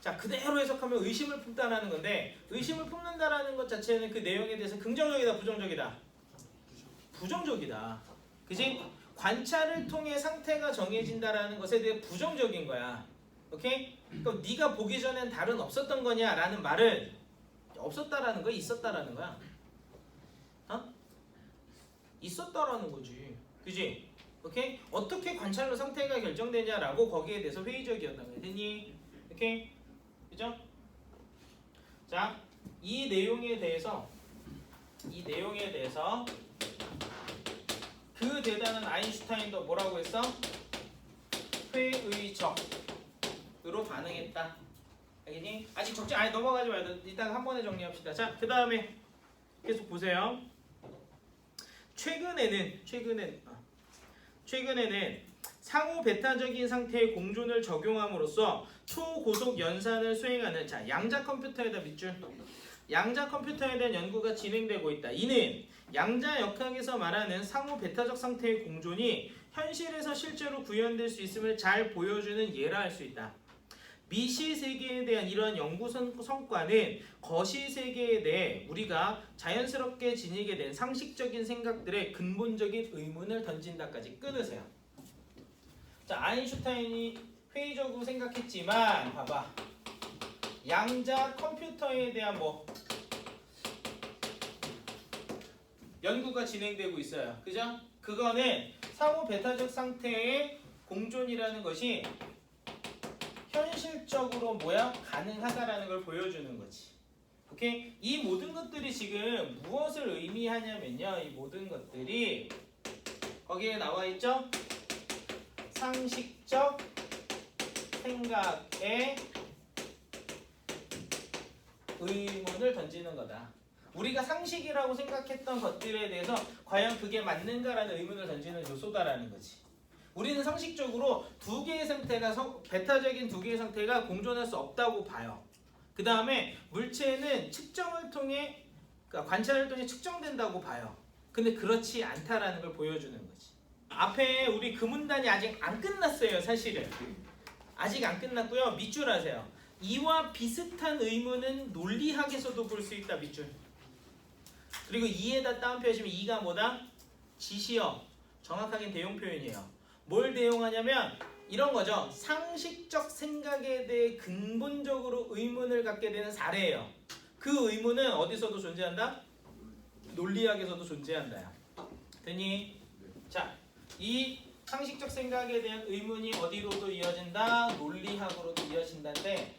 자, 그대로 해석하면 의심을 품다라는 건데 의심을 품는다라는 것 자체는 그 내용에 대해서 긍정적이다, 부정적이다? 부정적이다. 그지? 관찰을 통해 상태가 정해진다라는 것에 대해 부정적인 거야. 오케이? 그럼 네가 보기 전엔 달은 없었던 거냐라는 말은 없었다라는 거야, 있었다라는 거야? 있었다라는 거지. 그지? 오케이? 어떻게 관찰로 상태가 결정되냐라고 거기에 대해서 회의적이었다는 거야. 됐니? 오케이? 그죠? 자, 이 내용에 대해서 그 대단한 아인슈타인도 뭐라고 했어? 회의적으로 반응했다. 알겠니? 아직 넘어가지 말고 일단 한 번에 정리합시다. 자, 그 다음에 계속 보세요. 최근에는 상호 배타적인 상태의 공존을 적용함으로써 초고속 연산을 수행하는 양자 컴퓨터에다 밑줄. 양자 컴퓨터에 대한 연구가 진행되고 있다. 이는 양자 역학에서 말하는 상호 배타적 상태의 공존이 현실에서 실제로 구현될 수 있음을 잘 보여주는 예라 할 수 있다. 미시 세계에 대한 이러한 연구 성과는 거시 세계에 대해 우리가 자연스럽게 지니게 된 상식적인 생각들의 근본적인 의문을 던진다까지 끊으세요. 자, 아인슈타인이 회의적으로 생각했지만 봐봐. 양자 컴퓨터에 대한 연구가 진행되고 있어요. 그죠? 그거는 상호 배타적 상태의 공존이라는 것이 현실적으로 가능하다라는 걸 보여주는 거지. 오케이? 이 모든 것들이 지금 무엇을 의미하냐면요. 이 모든 것들이 거기에 나와 있죠? 상식적 생각에 의문을 던지는 거다. 우리가 상식이라고 생각했던 것들에 대해서 과연 그게 맞는가라는 의문을 던지는 요소다라는 거지. 우리는 상식적으로 배타적인 두 개의 상태가 공존할 수 없다고 봐요. 그 다음에 물체는 측정을 통해 그러니까 관찰을 통해 측정된다고 봐요. 근데 그렇지 않다라는 걸 보여주는 거지. 앞에 우리 그 문단이 아직 안 끝났어요. 사실은 아직 안 끝났고요. 밑줄 하세요. 이와 비슷한 의문은 논리학에서도 볼 수 있다. 밑줄. 그리고 이에다 따옴표하시면 이가 뭐다? 지시어. 정확하게 대용 표현이에요. 뭘 대용하냐면 이런 거죠. 상식적 생각에 대해 근본적으로 의문을 갖게 되는 사례예요. 그 의문은 어디서도 존재한다? 논리학에서도 존재한다요. 되니? 자, 이 상식적 생각에 대한 의문이 어디로도 이어진다? 논리학으로도 이어진다인데,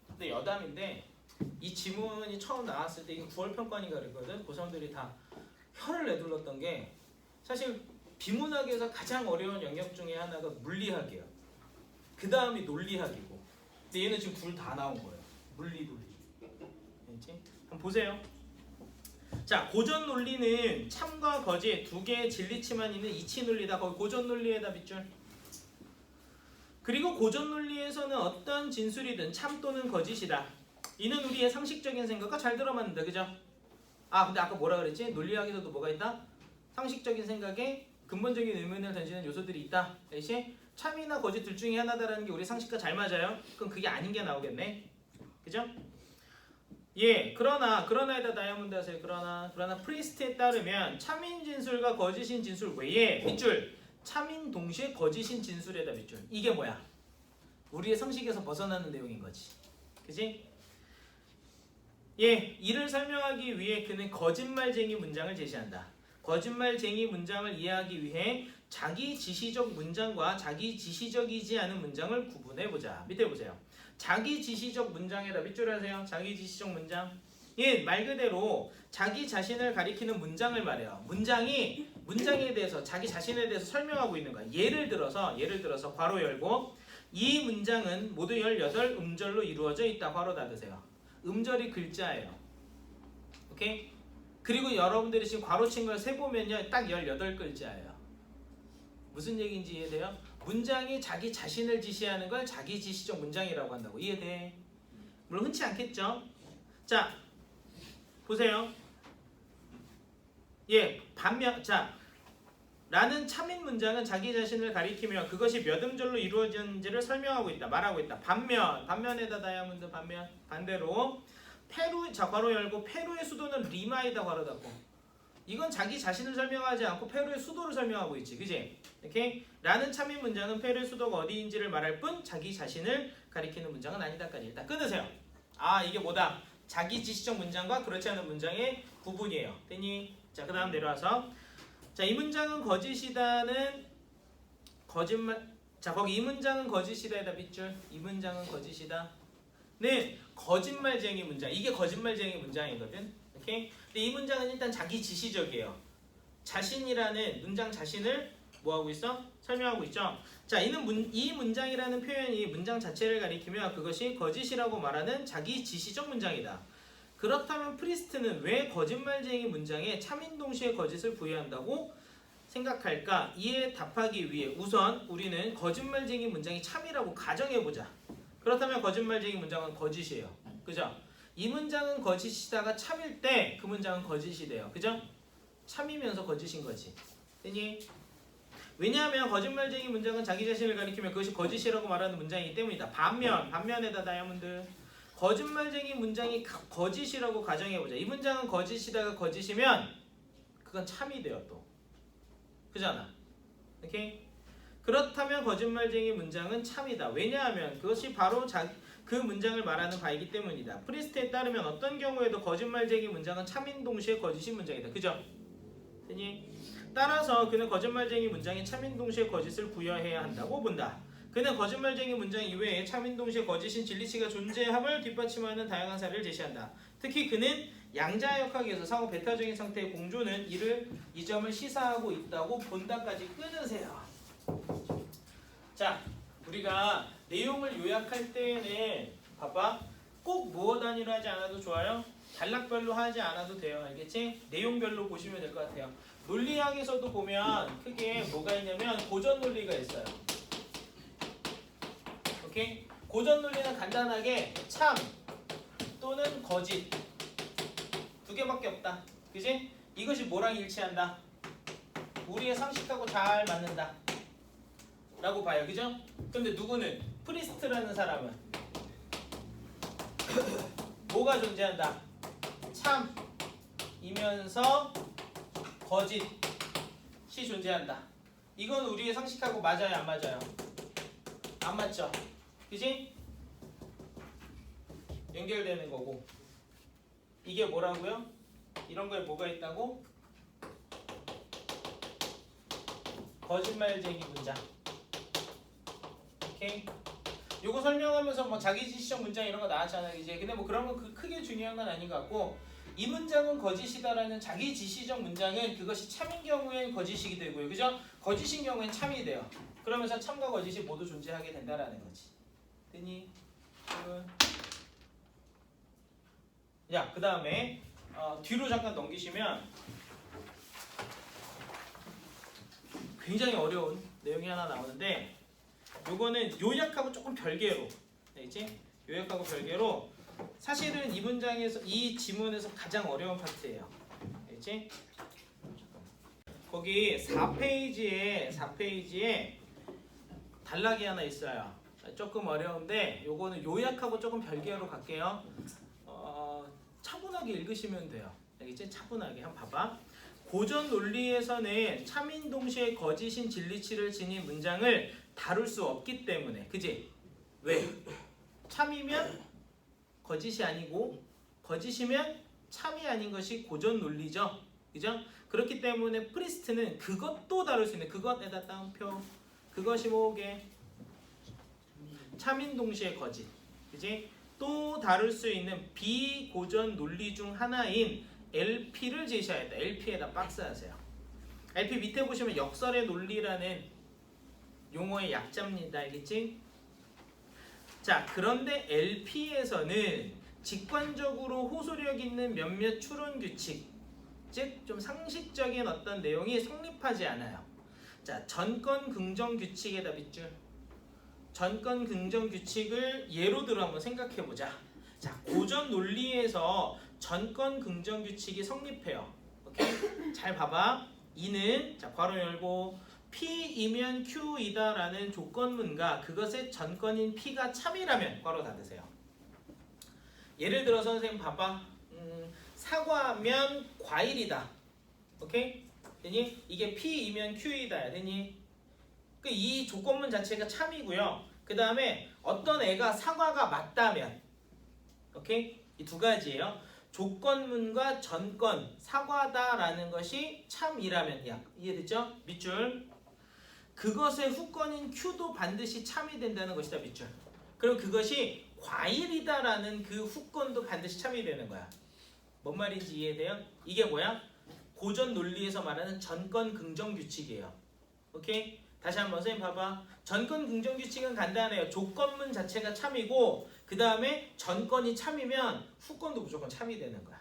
근데 여담인데 이 지문이 처음 나왔을 때 이게 9월 평가니까 그랬거든. 고3들이 다 혀를 내둘렀던 게 사실 비문학에서 가장 어려운 영역 중에 하나가 물리학이에요. 그 다음이 논리학이고. 근데 얘는 지금 둘 다 나온 거예요. 물리, 논리. 알겠지? 한번 보세요. 자, 고전 논리는 참과 거짓 두 개의 진리치만 있는 이치 논리다. 거기 고전 논리에다 밑줄. 그리고 고전 논리에서는 어떤 진술이든 참 또는 거짓이다. 이는 우리의 상식적인 생각과 잘 들어맞는다. 그죠? 아, 근데 아까 뭐라 그랬지? 논리학에서도 뭐가 있다? 상식적인 생각에 근본적인 의문을 던지는 요소들이 있다. 대신 참이나 거짓 둘 중에 하나다라는 게 우리 상식과 잘 맞아요. 그럼 그게 아닌 게 나오겠네. 그죠? 예, 그러나에다 다이아몬드 하세요. 그러나 프리스트에 따르면 참인 진술과 거짓인 진술 외에 밑줄 참인 동시에 거짓인 진술에다 밑줄. 이게 뭐야? 우리의 상식에서 벗어나는 내용인 거지. 그지? 예, 이를 설명하기 위해 그는 거짓말쟁이 문장을 제시한다. 거짓말쟁이 문장을 이해하기 위해 자기 지시적 문장과 자기 지시적이지 않은 문장을 구분해보자. 밑에 보세요. 자기 지시적 문장에다 밑줄 하세요. 자기 지시적 문장. 예, 말 그대로 자기 자신을 가리키는 문장을 말해요. 문장에 대해서 자기 자신에 대해서 설명하고 있는 거야. 예를 들어서 괄호 열고 이 문장은 모두 18음절로 이루어져 있다. 괄호 닫으세요. 음절이 글자예요. 오케이? 그리고 여러분들이 지금 괄호 친 걸 세보면요. 딱 18글자예요. 무슨 얘기인지 이해돼요? 문장이 자기 자신을 지시하는 걸 자기 지시적 문장이라고 한다고. 이해돼? 물론 흔치 않겠죠? 자, 보세요. 예, 라는 참인 문장은 자기 자신을 가리키며 그것이 몇 음절로 이루어졌는지를 설명하고 있다. 말하고 있다. 반면에다 다이아몬드 반대로 페루, 자 괄호 열고 페루의 수도는 리마이다 괄호 닫고. 이건 자기 자신을 설명하지 않고 페루의 수도를 설명하고 있지. 그지? 이렇게 라는 참인 문장은 페루의 수도가 어디인지를 말할 뿐 자기 자신을 가리키는 문장은 아니다까지 일단 끊으세요. 아, 이게 뭐다? 자기 지시적 문장과 그렇지 않은 문장의 구분이에요. 됐니? 자, 그 다음 내려와서 자, 이 문장은 거짓이다는 거짓말. 자, 거기 이 문장은 거짓이다에다 밑줄. 이 문장은 거짓이다. 네, 거짓말쟁이 문장. 이게 거짓말쟁이 문장이거든. 오케이? 근데 이 문장은 일단 자기 지시적이에요. 자신이라는 문장 자신을 뭐하고 있어? 설명하고 있죠. 자, 이 문장이라는 표현이 문장 자체를 가리키며 그것이 거짓이라고 말하는 자기 지시적 문장이다. 그렇다면 프리스트는 왜 거짓말쟁이 문장에 참인 동시에 거짓을 부여한다고 생각할까? 이에 답하기 위해 우선 우리는 거짓말쟁이 문장이 참이라고 가정해보자. 그렇다면 거짓말쟁이 문장은 거짓이에요. 그죠? 이 문장은 거짓이다가 참일 때 그 문장은 거짓이 돼요. 그죠? 참이면서 거짓인 거지. 되니? 왜냐하면 거짓말쟁이 문장은 자기 자신을 가리키며 그것이 거짓이라고 말하는 문장이기 때문이다. 반면에다 다이아몬드. 거짓말쟁이 문장이 거짓이라고 가정해보자. 이 문장은 거짓이다가 거짓이면 그건 참이 돼요 또. 그잖아. 오케이? 그렇다면 거짓말쟁이 문장은 참이다. 왜냐하면 그것이 바로 그 문장을 말하는 바이기 때문이다. 프리스트에 따르면 어떤 경우에도 거짓말쟁이 문장은 참인 동시에 거짓인 문장이다. 그죠? 되니? 따라서 그는 거짓말쟁이 문장에 참인 동시에 거짓을 부여해야 한다고 본다. 그는 거짓말쟁이 문장 이외에 참인 동시에 거짓인 진리치가 존재함을 뒷받침하는 다양한 사례를 제시한다. 특히 그는 양자역학에서 상호 배타적인 상태의 공조는 이 점을 시사하고 있다고 본다까지 끊으세요. 자, 우리가 내용을 요약할 때에는 봐봐. 꼭 무어 단위로 하지 않아도 좋아요. 단락별로 하지 않아도 돼요. 알겠지? 내용별로 보시면 될 것 같아요. 논리학에서도 보면 크게 뭐가 있냐면 고전 논리가 있어요. 오케이? 고전 논리는 간단하게 참, 또는 거짓 두 개밖에 없다. 그지? 이것이 뭐랑 일치한다? 우리의 상식하고 잘 맞는다 라고 봐요. 그죠? 근데 누구는? 프리스트라는 사람은 뭐가 존재한다? 참이면서 거짓이 존재한다. 이건 우리의 상식하고 맞아요, 안 맞아요? 안 맞죠? 그지? 연결되는 거고. 이게 뭐라고요? 이런 거에 뭐가 있다고? 거짓말쟁이 문장. 오케이? 요거 설명하면서 뭐 자기지시적 문장 이런 거 나왔잖아요, 이제. 근데 뭐 그런 건 크게 중요한 건 아닌 것 같고, 이 문장은 거짓이다라는 자기지시적 문장은 그것이 참인 경우엔 거짓이게 되고요, 그죠? 거짓인 경우엔 참이 돼요. 그러면서 참과 거짓이 모두 존재하게 된다라는 거지. 됐니? 자, 그 다음에 뒤로 잠깐 넘기시면 굉장히 어려운 내용이 하나 나오는데, 요거는 요약하고 조금 별개로, 알겠지? 요약하고 별개로 사실은 이 문장에서, 이 지문에서 가장 어려운 파트예요. 알겠지? 거기 4페이지에 단락이 하나 있어요. 조금 어려운데 요거는 요약하고 조금 별개로 갈게요. 차분하게 읽으시면 돼요. 알겠지? 차분하게 한번 봐봐. 고전 논리에서는 참인 동시에 거짓인 진리치를 지닌 문장을 다룰 수 없기 때문에, 그지? 왜? 참이면 거짓이 아니고 거짓이면 참이 아닌 것이 고전 논리죠, 그죠? 그렇기 때문에 프리스트는 그것도 다룰 수 있는, 그것에다 따옴표, 그것이 뭐게? 참인 동시에 거짓, 그지? 또 다룰 수 있는 비고전 논리 중 하나인 LP를 제시해야 돼. LP에다 박스 하세요. LP 밑에 보시면 역설의 논리라는 용어의 약자입니다. 알겠지? 자, 그런데 LP에서는 직관적으로 호소력 있는 몇몇 추론 규칙, 즉 좀 상식적인 어떤 내용이 성립하지 않아요. 자, 전권 긍정 규칙에다 밑줄. 전권 긍정 규칙을 예로 들어 한번 생각해 보자. 자, 고전 논리에서 전권 긍정 규칙이 성립해요. 오케이? 잘 봐봐. 이는, 자, 괄호 열고, P이면 Q이다라는 조건문과 그것의 전권인 P가 참이라면, 괄호 닫으세요. 예를 들어서 선생님 봐봐. 사과면 과일이다. 오케이? 되니? 이게 P이면 Q이다. 되니? 이 조건문 자체가 참이고요. 그 다음에 어떤 애가 사과가 맞다면, 오케이? 이 두 가지예요. 조건문과 전권, 사과다라는 것이 참이라면, 이해됐죠? 밑줄. 그것의 후권인 Q도 반드시 참이 된다는 것이다. 밑줄. 그럼 그것이 과일이다라는 그 후권도 반드시 참이 되는 거야. 뭔 말인지 이해돼요? 이게 뭐야? 고전 논리에서 말하는 전권 긍정 규칙이에요. 오케이? 다시 한번 선생님 봐봐. 전권 긍정 규칙은 간단해요. 조건문 자체가 참이고 그 다음에 전권이 참이면 후권도 무조건 참이 되는 거야.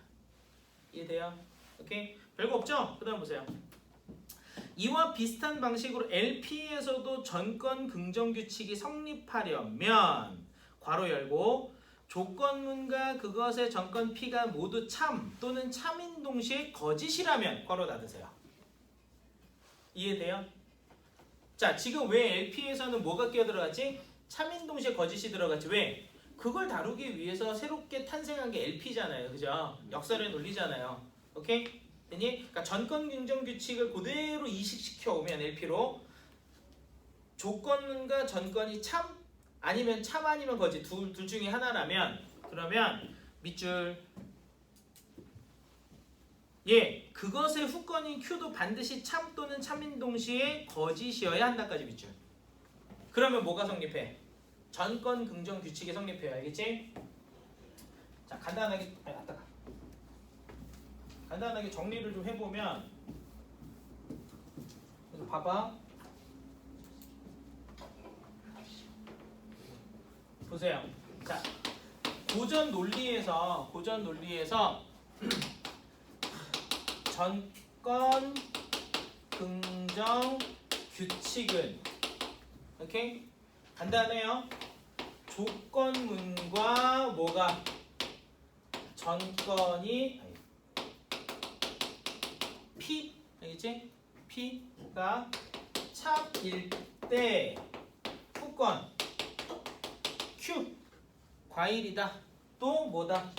이해돼요? 오케이? 별거 없죠? 그 다음 보세요. 이와 비슷한 방식으로 LP에서도 전권 긍정 규칙이 성립하려면 괄호 열고 조건문과 그것의 전권 P가 모두 참 또는 참인 동시에 거짓이라면 괄호 닫으세요. 이해돼요? 자, 지금 왜 LP에서는 뭐가 끼어들어갔지? 참인 동시에 거짓이 들어갔지. 왜? 그걸 다루기 위해서 새롭게 탄생한 게 LP잖아요. 그죠? 역설의 논리잖아요. 오케이? 되니? 그러니까 전권 긍정 규칙을 그대로 이식시켜 오면 LP로 조건문과 전권이 참 아니면 참 아니면 거짓 둘 중에 하나라면 그러면 밑줄 예, 그것의 후권인 Q도 반드시 참 또는 참인 동시에 거짓이어야 한다까지 밑줄. 그러면 뭐가 성립해? 전권 긍정 규칙이 성립해요. 알겠지? 자, 간단하게 정리를 좀 해보면 그래서 봐봐. 보세요. 자, 고전 논리에서 전권 긍정 규칙은 오케이? 간단해요. 조건문과 뭐가 전건이 P, 알겠지? P가 참일 때 후건 Q 과일이다. 또 뭐다?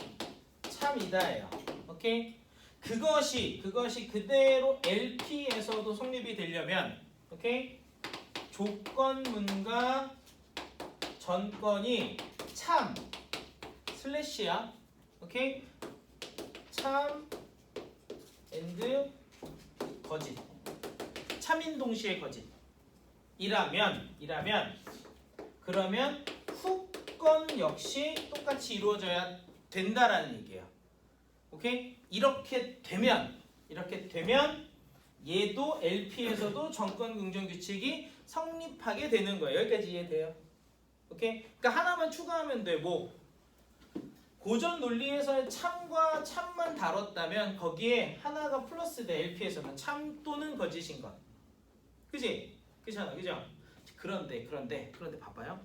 참이다예요. 오케이? 그것이 그대로 LP에서도 성립이 되려면, 오케이? 조건문과 전건이 참 슬래시야. 오케이? 참 and 거짓. 참인 동시에 거짓. 이라면 그러면 후건 역시 똑같이 이루어져야 된다라는 얘기예요. 오케이? 이렇게 되면 얘도 LP에서도 정권 긍정 규칙이 성립하게 되는 거예요. 여기까지 이해돼요? 오케이? 그러니까 하나만 추가하면 돼. 뭐 고전 논리에서의 참과 참만 다뤘다면 거기에 하나가 플러스 돼. LP에서는 참 또는 거짓인 것. 그지? 그렇잖아. 그죠? 그런데 봐봐요.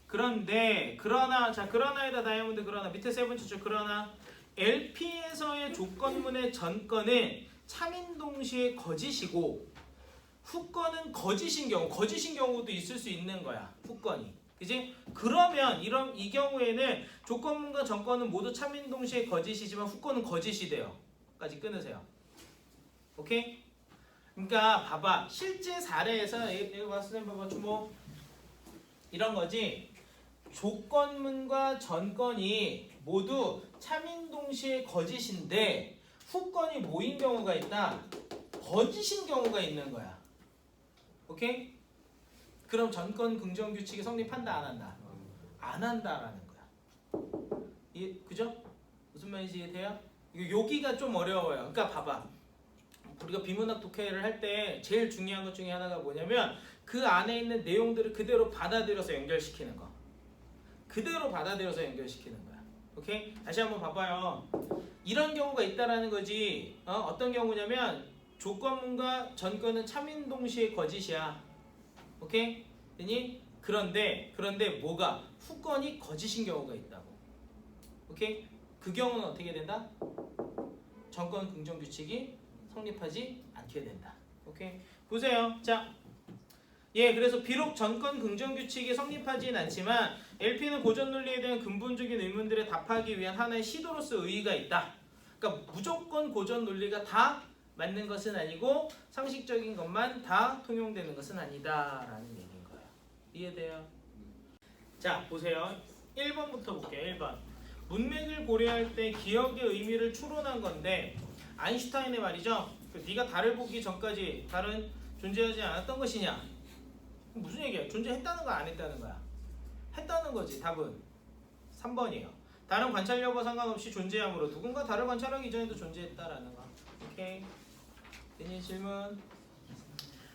그러나에다 다이아몬드 그러나 밑에 세 번째 줄 그러나 LP에서의 조건문의 전건은 참인 동시에 거짓이고 후건은 거짓인 경우도 있을 수 있는 거야. 후건이. 그지? 그러면 이 경우에는 조건문과 전건은 모두 참인 동시에 거짓이지만 후건은 거짓이 돼요. 까지 끊으세요. 오케이? 그러니까 봐봐. 실제 사례에서 이거 봤을 때 봐봐. 주모 이런 거지. 조건문과 전건이 모두 참인 동시에 거짓인데 후건이 뭐인 경우가 있다? 거짓인 경우가 있는 거야. 오케이? 그럼 전건 긍정 규칙이 성립한다 안 한다? 안 한다라는 거야. 그죠? 무슨 말인지 이해돼요? 여기가 좀 어려워요. 그러니까 봐봐. 우리가 비문학 독해를 할 때 제일 중요한 것 중에 하나가 뭐냐면 그 안에 있는 내용들을 그대로 받아들여서 연결시키는 거. 그대로 받아들여서 연결시키는 거야. 오케이? 다시 한번 봐봐요. 이런 경우가 있다라는 거지. 어떤 경우냐면 조건문과 전건은 참인 동시에 거짓이야. 오케이? 되니? 그런데 뭐가? 후건이 거짓인 경우가 있다고. 오케이? 그 경우는 어떻게 된다? 전건 긍정 규칙이 성립하지 않게 된다. 오케이? 보세요. 자, 그래서 비록 전건 긍정 규칙이 성립하진 않지만 LP는 고전 논리에 대한 근본적인 의문들에 답하기 위한 하나의 시도로서 의의가 있다. 그러니까 무조건 고전 논리가 다 맞는 것은 아니고 상식적인 것만 다 통용되는 것은 아니다라는 얘기인 거예요. 이해돼요? 자, 보세요. 1번부터 볼게요. 1번. 문맥을 고려할 때 기억의 의미를 추론한 건데 아인슈타인의 말이죠. 네가 달을 보기 전까지 달은 존재하지 않았던 것이냐? 무슨 얘기야? 존재했다는 거야? 안 했다는 거야? 했다는 거지. 답은 3번이에요. 다른 관찰력과 상관없이 존재하므로 누군가 달을 관찰하기 이전에도 존재했다라는 거. 오케이. 되니 질문.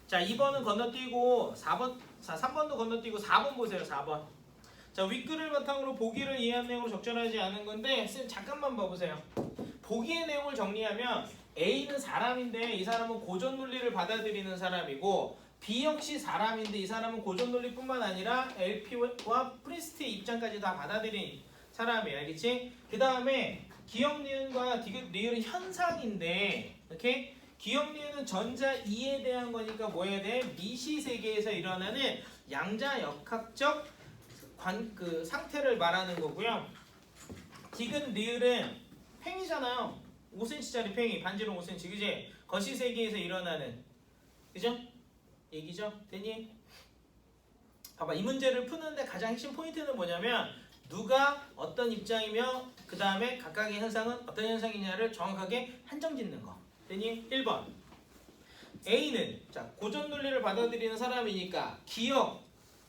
자, 2번은 건너뛰고 3번도 건너뛰고 4번 보세요. 4번. 자, 윗글을 바탕으로 보기를 이해한 내용으로 적절하지 않은 건데 쌤 잠깐만 봐보세요. 보기의 내용을 정리하면 A는 사람인데 이 사람은 고전 논리를 받아들이는 사람이고 B 역시 사람인데 이 사람은 고전 논리뿐만 아니라 LP와 프리스트의 입장까지 다 받아들인 사람이에요. 알겠지? 그 다음에 기억 니은과 디귿 리을은 현상인데, 오케이? 기억 니은은 전자 2에 대한 거니까 뭐 해야 돼? 미시 세계에서 일어나는 양자역학적 상태를 말하는 거고요. 디귿 리을은 팽이잖아요. 5cm짜리 팽이, 반지름 5cm, 그지? 거시 세계에서 일어나는, 그죠? 얘기죠? 되니? 봐봐, 이 문제를 푸는데 가장 핵심 포인트는 뭐냐면 누가 어떤 입장이며 그 다음에 각각의 현상은 어떤 현상이냐를 정확하게 한정 짓는 거. 되니? 1번 A는 자 고전 논리를 받아들이는 사람이니까 기억,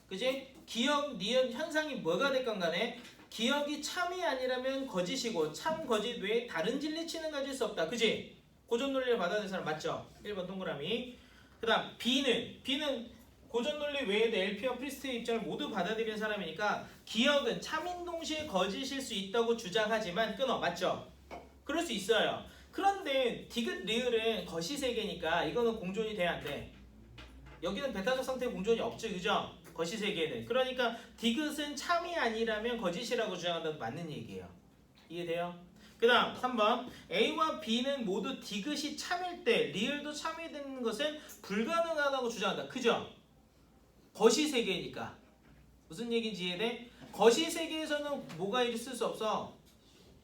그지? 기억, 니은, 현상이 뭐가 됐건 간에 기억이 참이 아니라면 거짓이고 참, 거짓 외에 다른 진리치는 가질 수 없다. 그지? 고전 논리를 받아들이는 사람 맞죠? 1번 동그라미. 그 다음 B는 고전 논리 외에도 LP와 프리스트의 입장을 모두 받아들이는 사람이니까 기억은 참인 동시에 거짓일 수 있다고 주장하지만 끊어. 맞죠? 그럴 수 있어요. 그런데 디귿 리을은 거시세계니까 이거는 공존이 돼야 안 돼. 여기는 배타적 상태의 공존이 없죠. 그죠? 거시세계는. 그러니까 디귿은 참이 아니라면 거짓이라고 주장한다도 맞는 얘기예요. 이해돼요? 그 다음 3번 A와 B는 모두 디귿이 참일 때 리을도 참이 되는 것은 불가능하다고 주장한다. 그죠? 거시세계니까 무슨 얘기인지 이해돼? 거시세계에서는 뭐가 있을 수 없어?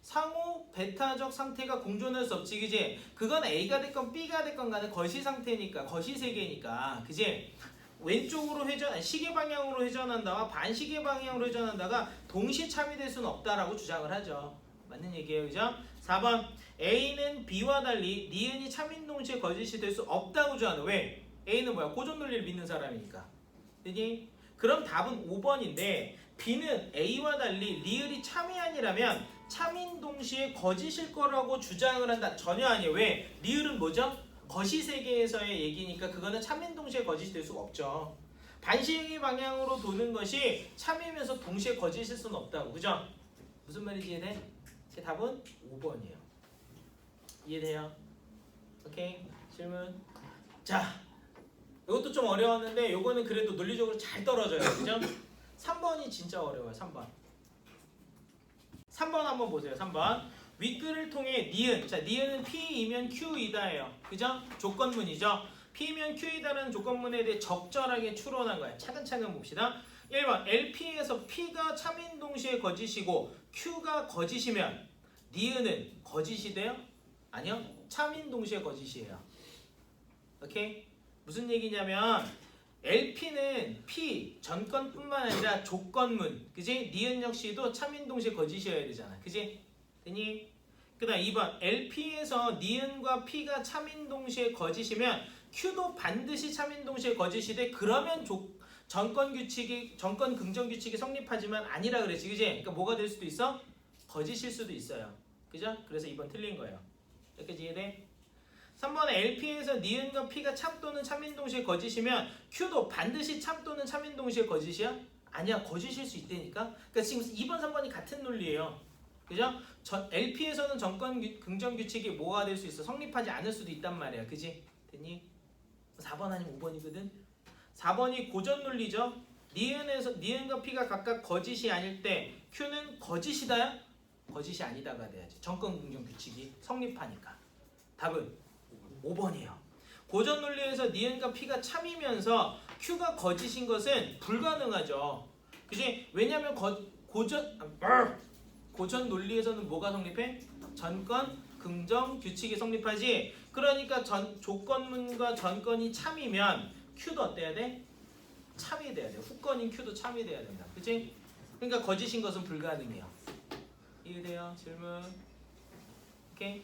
상호 베타적 상태가 공존할 수 없지, 그지? 그건 A가 됐건 B가 됐건 간에 거시 상태니까, 거시 세계니까, 그지? 왼쪽으로 시계 방향으로 회전한다와 반시계 방향으로 회전한다가 동시에 참여될 수는 없다라고 주장을 하죠. 맞는 얘기예요, 그죠? 4번 A는 B와 달리 니은이 참인 동시에 거짓이 될 수 없다고 주장한다. 왜? A는 뭐야? 고전 논리를 믿는 사람이니까. 그지? 그럼 답은 5번인데 B는 A와 달리 리을이 참이 아니라면 참인 동시에 거짓일 거라고 주장을 한다. 전혀 아니에요. 왜? 리을은 뭐죠? 거시 세계에서의 얘기니까 그거는 참인 동시에 거짓이 될 수가 없죠. 반시계 방향으로 도는 것이 참이면서 동시에 거짓일 수는 없다고. 그죠? 무슨 말인지 이해돼? 제 답은 5번이에요. 이해돼요? 오케이? 질문. 자, 이것도 좀 어려웠는데 요거는 그래도 논리적으로 잘 떨어져요. 그죠? 3번이 진짜 어려워요. 3번. 3번 한번 보세요. 3번. 윗글을 통해 니은. 자, 니은은 P이면 Q이다예요. 그죠? 조건문이죠. P이면 Q이다라는 조건문에 대해 적절하게 추론한 거예요. 차근차근 봅시다. 1번. LP에서 P가 참인 동시에 거짓이고 Q가 거짓이면 니은은 거짓이 돼요? 아니요. 참인 동시에 거짓이에요. 오케이? 무슨 얘기냐면 LP는 P 전건뿐만 아니라 조건문, 그지? 니은 역시도 참인 동시에 거짓이어야 되잖아, 그지? 되니? 그다음 2번 LP에서 니은과 P가 참인 동시에 거짓이면 Q도 반드시 참인 동시에 거짓이 돼. 그러면 전건 긍정 규칙이 성립하지만 아니라 그랬지, 그지? 그러니까 뭐가 될 수도 있어? 거짓일 수도 있어요, 그죠? 그래서 2번 틀린 거예요. 여기까지 이해돼? 3번에 LP에서 니은과 P가 참 또는 참인 동시에 거짓이면 Q도 반드시 참 또는 참인 동시에 거짓이야? 아니야, 거짓일 수 있다니까. 그러니까 지금 2번, 3번이 같은 논리예요. 그죠? LP에서는 긍정 규칙이 뭐가 될 수 있어? 성립하지 않을 수도 있단 말이야. 그지? 됐니? 4번 아니면 5번이거든. 4번이 고전 논리죠. 니은과 P가 각각 거짓이 아닐 때 Q는 거짓이다야? 거짓이 아니다가 돼야지. 정권 긍정 규칙이 성립하니까. 답은 5번이에요. 고전 논리에서 니은과 P가 참이면서 Q가 거짓인 것은 불가능하죠. 그지? 왜냐면 고전 논리에서는 뭐가 성립해? 전건 긍정 규칙이 성립하지. 그러니까 조건문과 전건이 참이면 Q도 어때야 돼? 참이 돼야 돼. 후건인 Q도 참이 돼야 된다. 그치? 그러니까 거짓인 것은 불가능해요. 이해돼요? 질문. 오케이?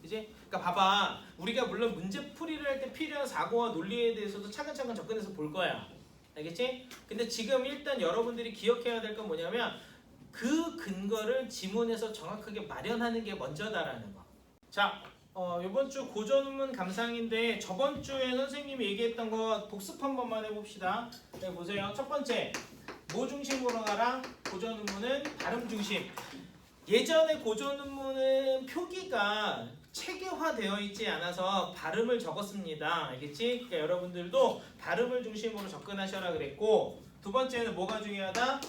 그치? 그러니까 봐봐. 우리가 물론 문제풀이를 할 때 필요한 사고와 논리에 대해서도 차근차근 접근해서 볼 거야. 알겠지? 근데 지금 일단 여러분들이 기억해야 될 건 뭐냐면 그 근거를 지문에서 정확하게 마련하는 게 먼저다라는 거. 자, 이번 주 고전문 감상인데 저번 주에 선생님이 얘기했던 거 복습 한 번만 해봅시다. 네, 보세요. 첫 번째, 뭐 중심으로 가라? 고전문은 발음 중심. 예전에 고전문은 표기가 체계화되어 있지 않아서 발음을 적었습니다. 알겠지? 그러니까 여러분들도 발음을 중심으로 접근하셔라 그랬고, 두 번째는 뭐가 중요하다?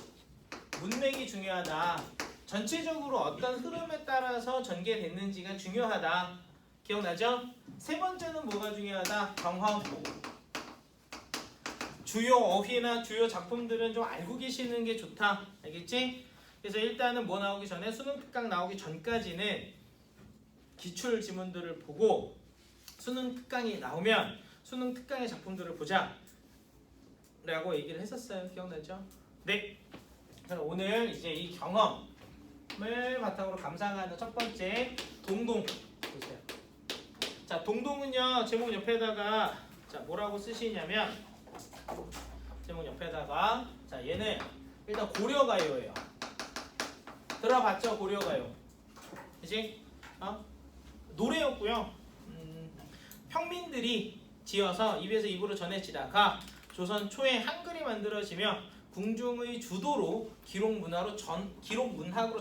문맥이 중요하다. 전체적으로 어떤 흐름에 따라서 전개됐는지가 중요하다. 기억나죠? 세 번째는 뭐가 중요하다? 경험. 주요 어휘나 주요 작품들은 좀 알고 계시는 게 좋다. 알겠지? 그래서 일단은 뭐 나오기 전에 수능 특강 나오기 전까지는 기출 지문들을 보고 수능 특강이 나오면 수능 특강의 작품들을 보자 라고 얘기를 했었어요. 기억나죠? 네. 그럼 오늘 이제 이 경험을 바탕으로 감상하는 첫 번째 동동 보세요. 자, 동동은요 제목 옆에다가 자 뭐라고 쓰시냐면 제목 옆에다가 자 얘는 일단 고려가요예요. 들어봤죠? 고려가요. 그치? 노래였고요. 평민들이 지어서 입에서 입으로 전해지다가 조선 초에 한글이 만들어지며 궁중의 주도로 기록문학으로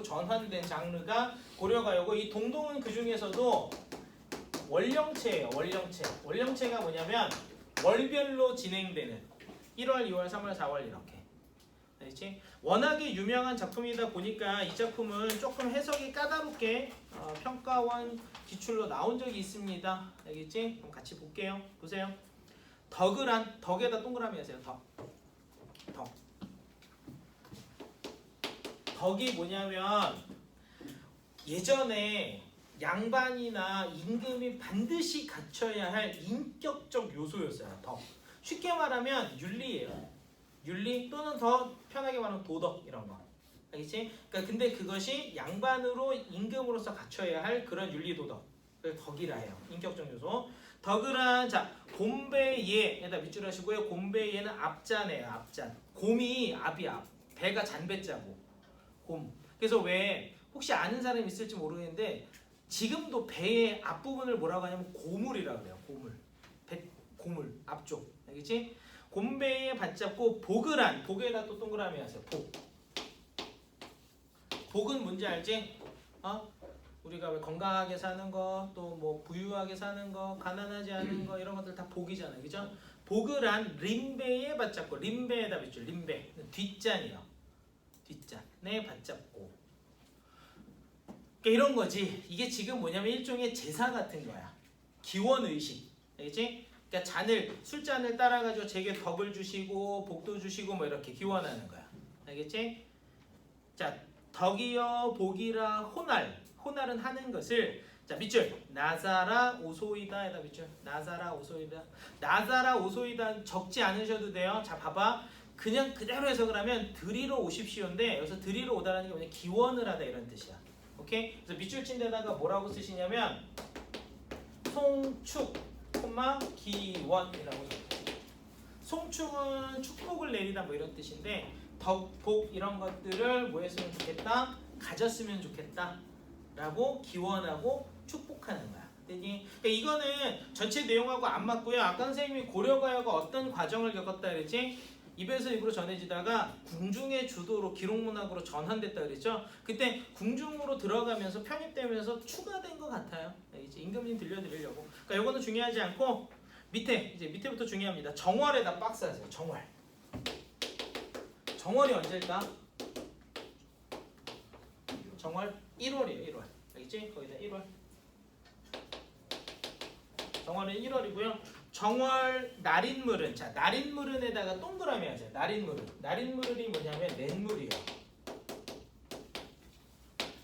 전환된 장르가 고려가요고, 이 동동은 그 중에서도 월령체예요. 월령체가 뭐냐면 월별로 진행되는 1월, 2월, 3월, 4월 이렇게. 알겠지? 워낙에 유명한 작품이다 보니까 이 작품은 조금 해석이 까다롭게 평가원 기출로 나온 적이 있습니다. 알겠지? 그럼 같이 볼게요. 보세요. 덕을 덕에다 동그라미 하세요. 덕. 덕이 뭐냐면 예전에 양반이나 임금이 반드시 갖춰야 할 인격적 요소였어요. 덕. 쉽게 말하면 윤리예요. 윤리 또는 더 편하게 말하면 도덕 이런 거. 알겠지? 그러니까 근데 그것이 양반으로 임금으로서 갖춰야 할 그런 윤리 도덕. 그걸 덕이라 해요. 인격적 요소. 덕을한 자 곰배예에다 밑줄 하시고요. 곰배예는 앞자네요. 앞잔. 곰이 앞이 앞. 배가 잔배자고. 곰. 그래서 왜 혹시 아는 사람이 있을지 모르겠는데 지금도 배의 앞부분을 뭐라고 하냐면 고물이라고 그래요. 고물 앞쪽. 알겠지? 곰배에 받잡고 복을한 복에다 또 동그라미 하세요. 복은 뭔지 알지? 우리가 왜 건강하게 사는 거, 또 뭐 부유하게 사는 거, 가난하지 않은 거 이런 것들 다 복이잖아요. 그죠? 복을한 림배에 받잡고 림배에다 밑줄 림배 뒷잔이요. 뒷잔에 받잡고 그러니까 이런 거지. 이게 지금 뭐냐면 일종의 제사 같은 거야. 기원의식. 알겠지? 그러니까 술잔을 따라가지고 제게 덕을 주시고 복도 주시고 뭐 이렇게 기원하는 거야. 알겠지? 자, 덕이여 복이라 호날은 하는 것을 자 밑줄 나사라 오소이다에다 밑줄 나사라 오소이다 적지 않으셔도 돼요. 자 봐봐. 그냥 그대로 해석을 하면 드리러 오십시오인데 여기서 드리러 오다라는 게 뭐냐 기원을 하다 이런 뜻이야. 오케이? 그래서 밑줄 친 데다가 뭐라고 쓰시냐면 송축 기원이라고. 송축은 축복을 내리다 뭐 이런 뜻인데 덕복 이런 것들을 뭐 했으면 좋겠다? 가졌으면 좋겠다 라고 기원하고 축복하는 거야. 그러니까 이거는 전체 내용하고 안 맞고요. 아까 선생님이 고려가요가 어떤 과정을 겪었다 그랬지? 입에서 입으로 전해지다가 궁중의 주도로 기록문학으로 전환됐다 그랬죠? 그때 궁중으로 들어가면서 편입되면서 추가된 것 같아요. 이제 임금님 들려드리려고. 그러니까 이거는 중요하지 않고 밑에부터 중요합니다. 정월에다 박스 하세요. 정월이 언제일까? 정월 1월이에요. 1월. 알겠지? 거기다 1월. 정월은 1월이고요. 정월 날인물은 자 날인물은에다가 동그라미 하세요. 날인물이 뭐냐면 냇물이에요.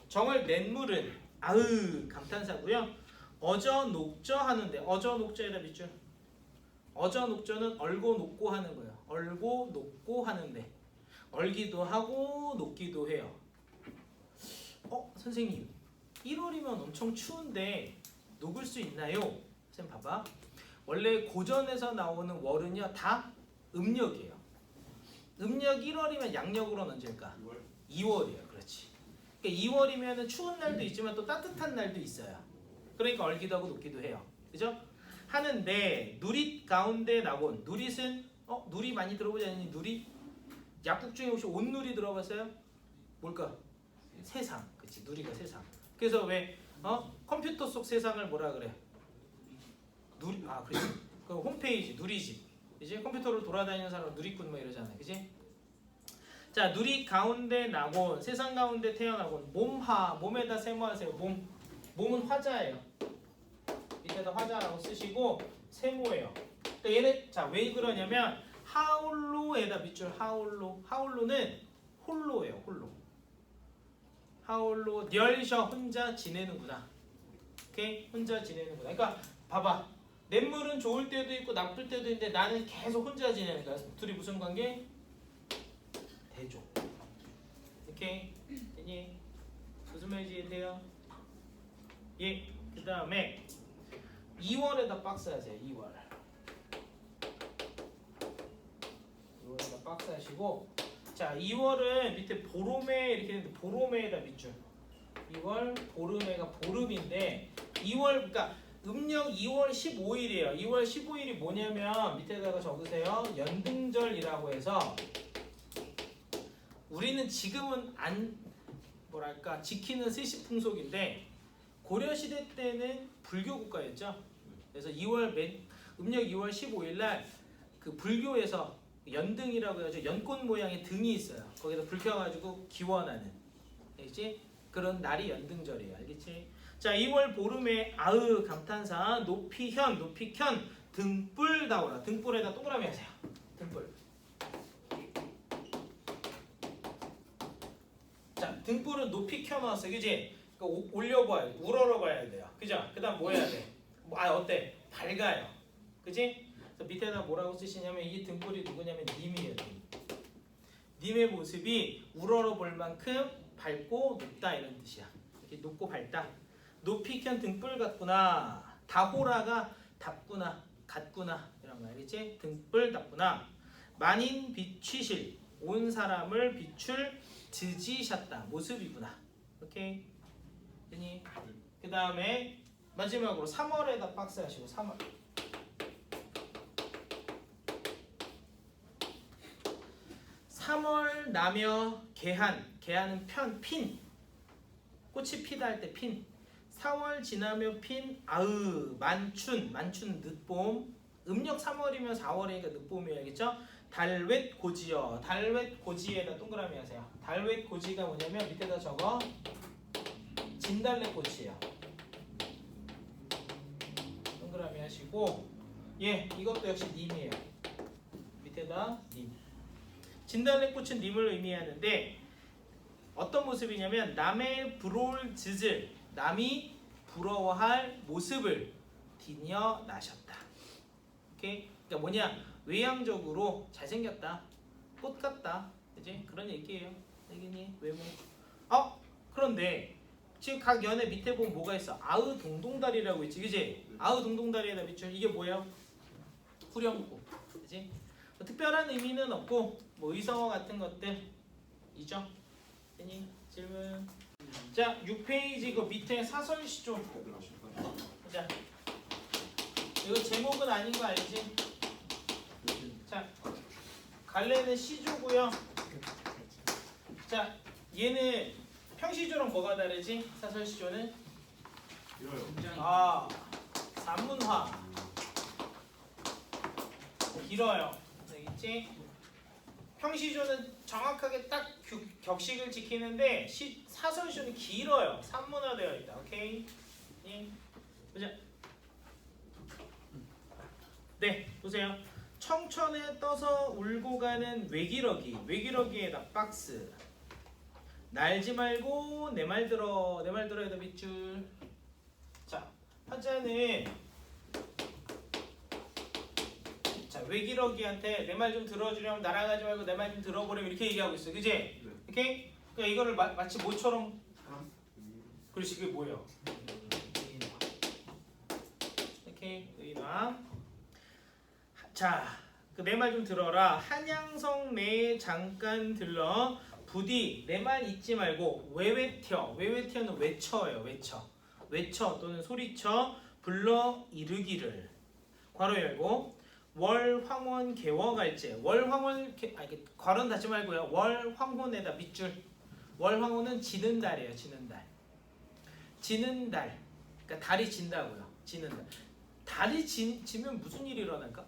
정월 냇물은 감탄사고요. 어저녹저 하는데 어저녹저에다 밑줄. 어저녹저는 얼고 녹고 하는 거예요. 얼고 녹고 하는데 얼기도 하고 녹기도 해요. 선생님 1월이면 엄청 추운데 녹을 수 있나요? 쌤 봐봐. 원래 고전에서 나오는 월은요 다 음력이에요. 음력 1월이면 양력으로는 언제일까? 2월이에요. 그렇지. 그러니까 2월이면 추운 날도 있지만 또 따뜻한 날도 있어요. 그러니까 얼기도 하고 녹기도 해요. 그죠? 하는데 누릿 가운데 나온 누릿은 누리 많이 들어보지 않니? 누리? 약국 중에 혹시 온누리 들어봤어요? 뭘까? 세상. 그치 누리가 세상. 그래서 왜 컴퓨터 속 세상을 뭐라 그래? 누리. 그렇지. 그 홈페이지 누리집. 이제 컴퓨터로 돌아다니는 사람 누리꾼 뭐 이러잖아요. 그치? 자 누리 가운데 나곤 세상 가운데 태어나곤 몸에다 세모하세요. 몸은 화자예요. 밑에다 화자라고 쓰시고 세모예요. 그러니까 얘는 왜 그러냐면 하울로에다 밑줄 하울로는 홀로예요. 하울로 멸셔 혼자 지내는구나. 오케이? 혼자 지내는구나. 그러니까 봐봐. 냇물은 좋을 때도 있고 나쁠 때도 있는데 나는 계속 혼자 지내는 거야. 둘이 무슨 관계? 대조. 오케이? 됐니? 무슨 말인지 이해돼요? 예. 그 다음에 2월에다 박스 하세요. 2월에다 박스 하시고 자 2월은 밑에 보름에 이렇게 있는데 보름에다 밑줄 2월 보름에가 보름인데 2월 그러니까 음력 2월 15일이에요. 2월 15일이 뭐냐면 밑에다가 적으세요. 연등절이라고 해서 우리는 지금은 지키는 스시 풍속인데 고려시대 때는 불교 국가였죠. 그래서 음력 2월 15일 날 그 불교에서 연등이라고 해가지고 연꽃 모양의 등이 있어요. 거기다 불 켜가지고 기원하는, 알겠지? 그런 날이 연등절이에요. 알겠지? 자, 2월 보름에 아으 감탄사 높이현 높이켠 등불 다오라. 등불에다 동그라미 하세요. 등불. 자, 등불은 높이 켜놨어요. 그지? 그러니까 올려봐야, 우러러봐야 돼요. 그죠? 그 다음 뭐 해야 돼? 어때? 밝아요. 그지? 그래서 밑에다 뭐라고 쓰시냐면 이 등불이 누구냐면 님이에요. 님. 님의 모습이 우러러 볼 만큼 밝고 높다 이런 뜻이야. 이렇게 높고 밝다. 높이 켠 등불 같구나. 다호라가 답구나, 같구나 이런 거 알겠지? 등불 답구나. 만인 비취실 온 사람을 비출 드지셨다 모습이구나. 오케이? 되니? 그 다음에 마지막으로 3월에다 박스 하시고 3월. 3월 나며 개한, 개한은 핀. 꽃이 피다 할 때 핀. 4월 지나며 핀 아으 만춘 늦봄. 음력 3월이면 4월이니까 늦봄이야겠죠? 달웻 고지여. 달웻 고지에다 동그라미 하세요. 달웻 고지가 뭐냐면 밑에다 적어. 진달래꽃이에요. 동그라미 하시고, 예, 이것도 역시 님이에요. 밑에다 님. 진달래꽃은 님을 의미하는데 어떤 모습이냐면 남의 부러울 짓을, 남이 부러워할 모습을 디녀 나셨다. 오케이? 그러니까 뭐냐? 외향적으로 잘생겼다, 꽃 같다, 그지? 그런 얘기예요. 알겠니? 외모. 그런데 지금 각 연의 밑에 보면 뭐가 있어? 아으 동동다리라고 있지, 그지? 아으 동동다리에다 밑줄. 이게 뭐예요? 후렴구, 그지? 뭐 특별한 의미는 없고 뭐 의성어 같은 것들이죠. 되니? 질문. 자, 6페이지 그 밑에 사설시 좀 보자. 이거 제목은 아닌 거 알지? 자, 갈래는 시조고요. 자, 얘는 평시조랑 뭐가 다르지? 사설시조는? 산문화. 길어요. 알겠지? 평시조는 정확하게 딱 격식을 지키는데 사설시조는 길어요. 산문화되어 있다. 오케이? 예. 보자. 네, 보세요. 청천에 떠서 울고 가는 외기러기에다 박스. 날지 말고 내 말 들어. 내 말 들어에다 밑줄. 자, 화자는 자, 외기러기한테 내 말 좀 들어주려면 나랑 하지 말고 내 말 좀 들어보려면 이렇게 얘기하고 있어. 그지? 네. 오케이? 그러니까 이거를 마치 뭐처럼. 그렇지, 그게 뭐예요? 오케이, 의나. 자, 그 내 말 좀 들어라. 한양성 내에 잠깐 들러 부디 내 말 잊지 말고 외외텨는 외쳐예요. 외쳐 또는 소리쳐 불러 이르기를. 괄호 열고 월황원 개워갈제. 월황원 괄호는 닫지 말고요. 월황혼에다 밑줄. 월황혼은 지는 달이에요. 지는 달. 그러니까 달이 진다고요. 지는 달. 달이 지면 무슨 일이 일어날까?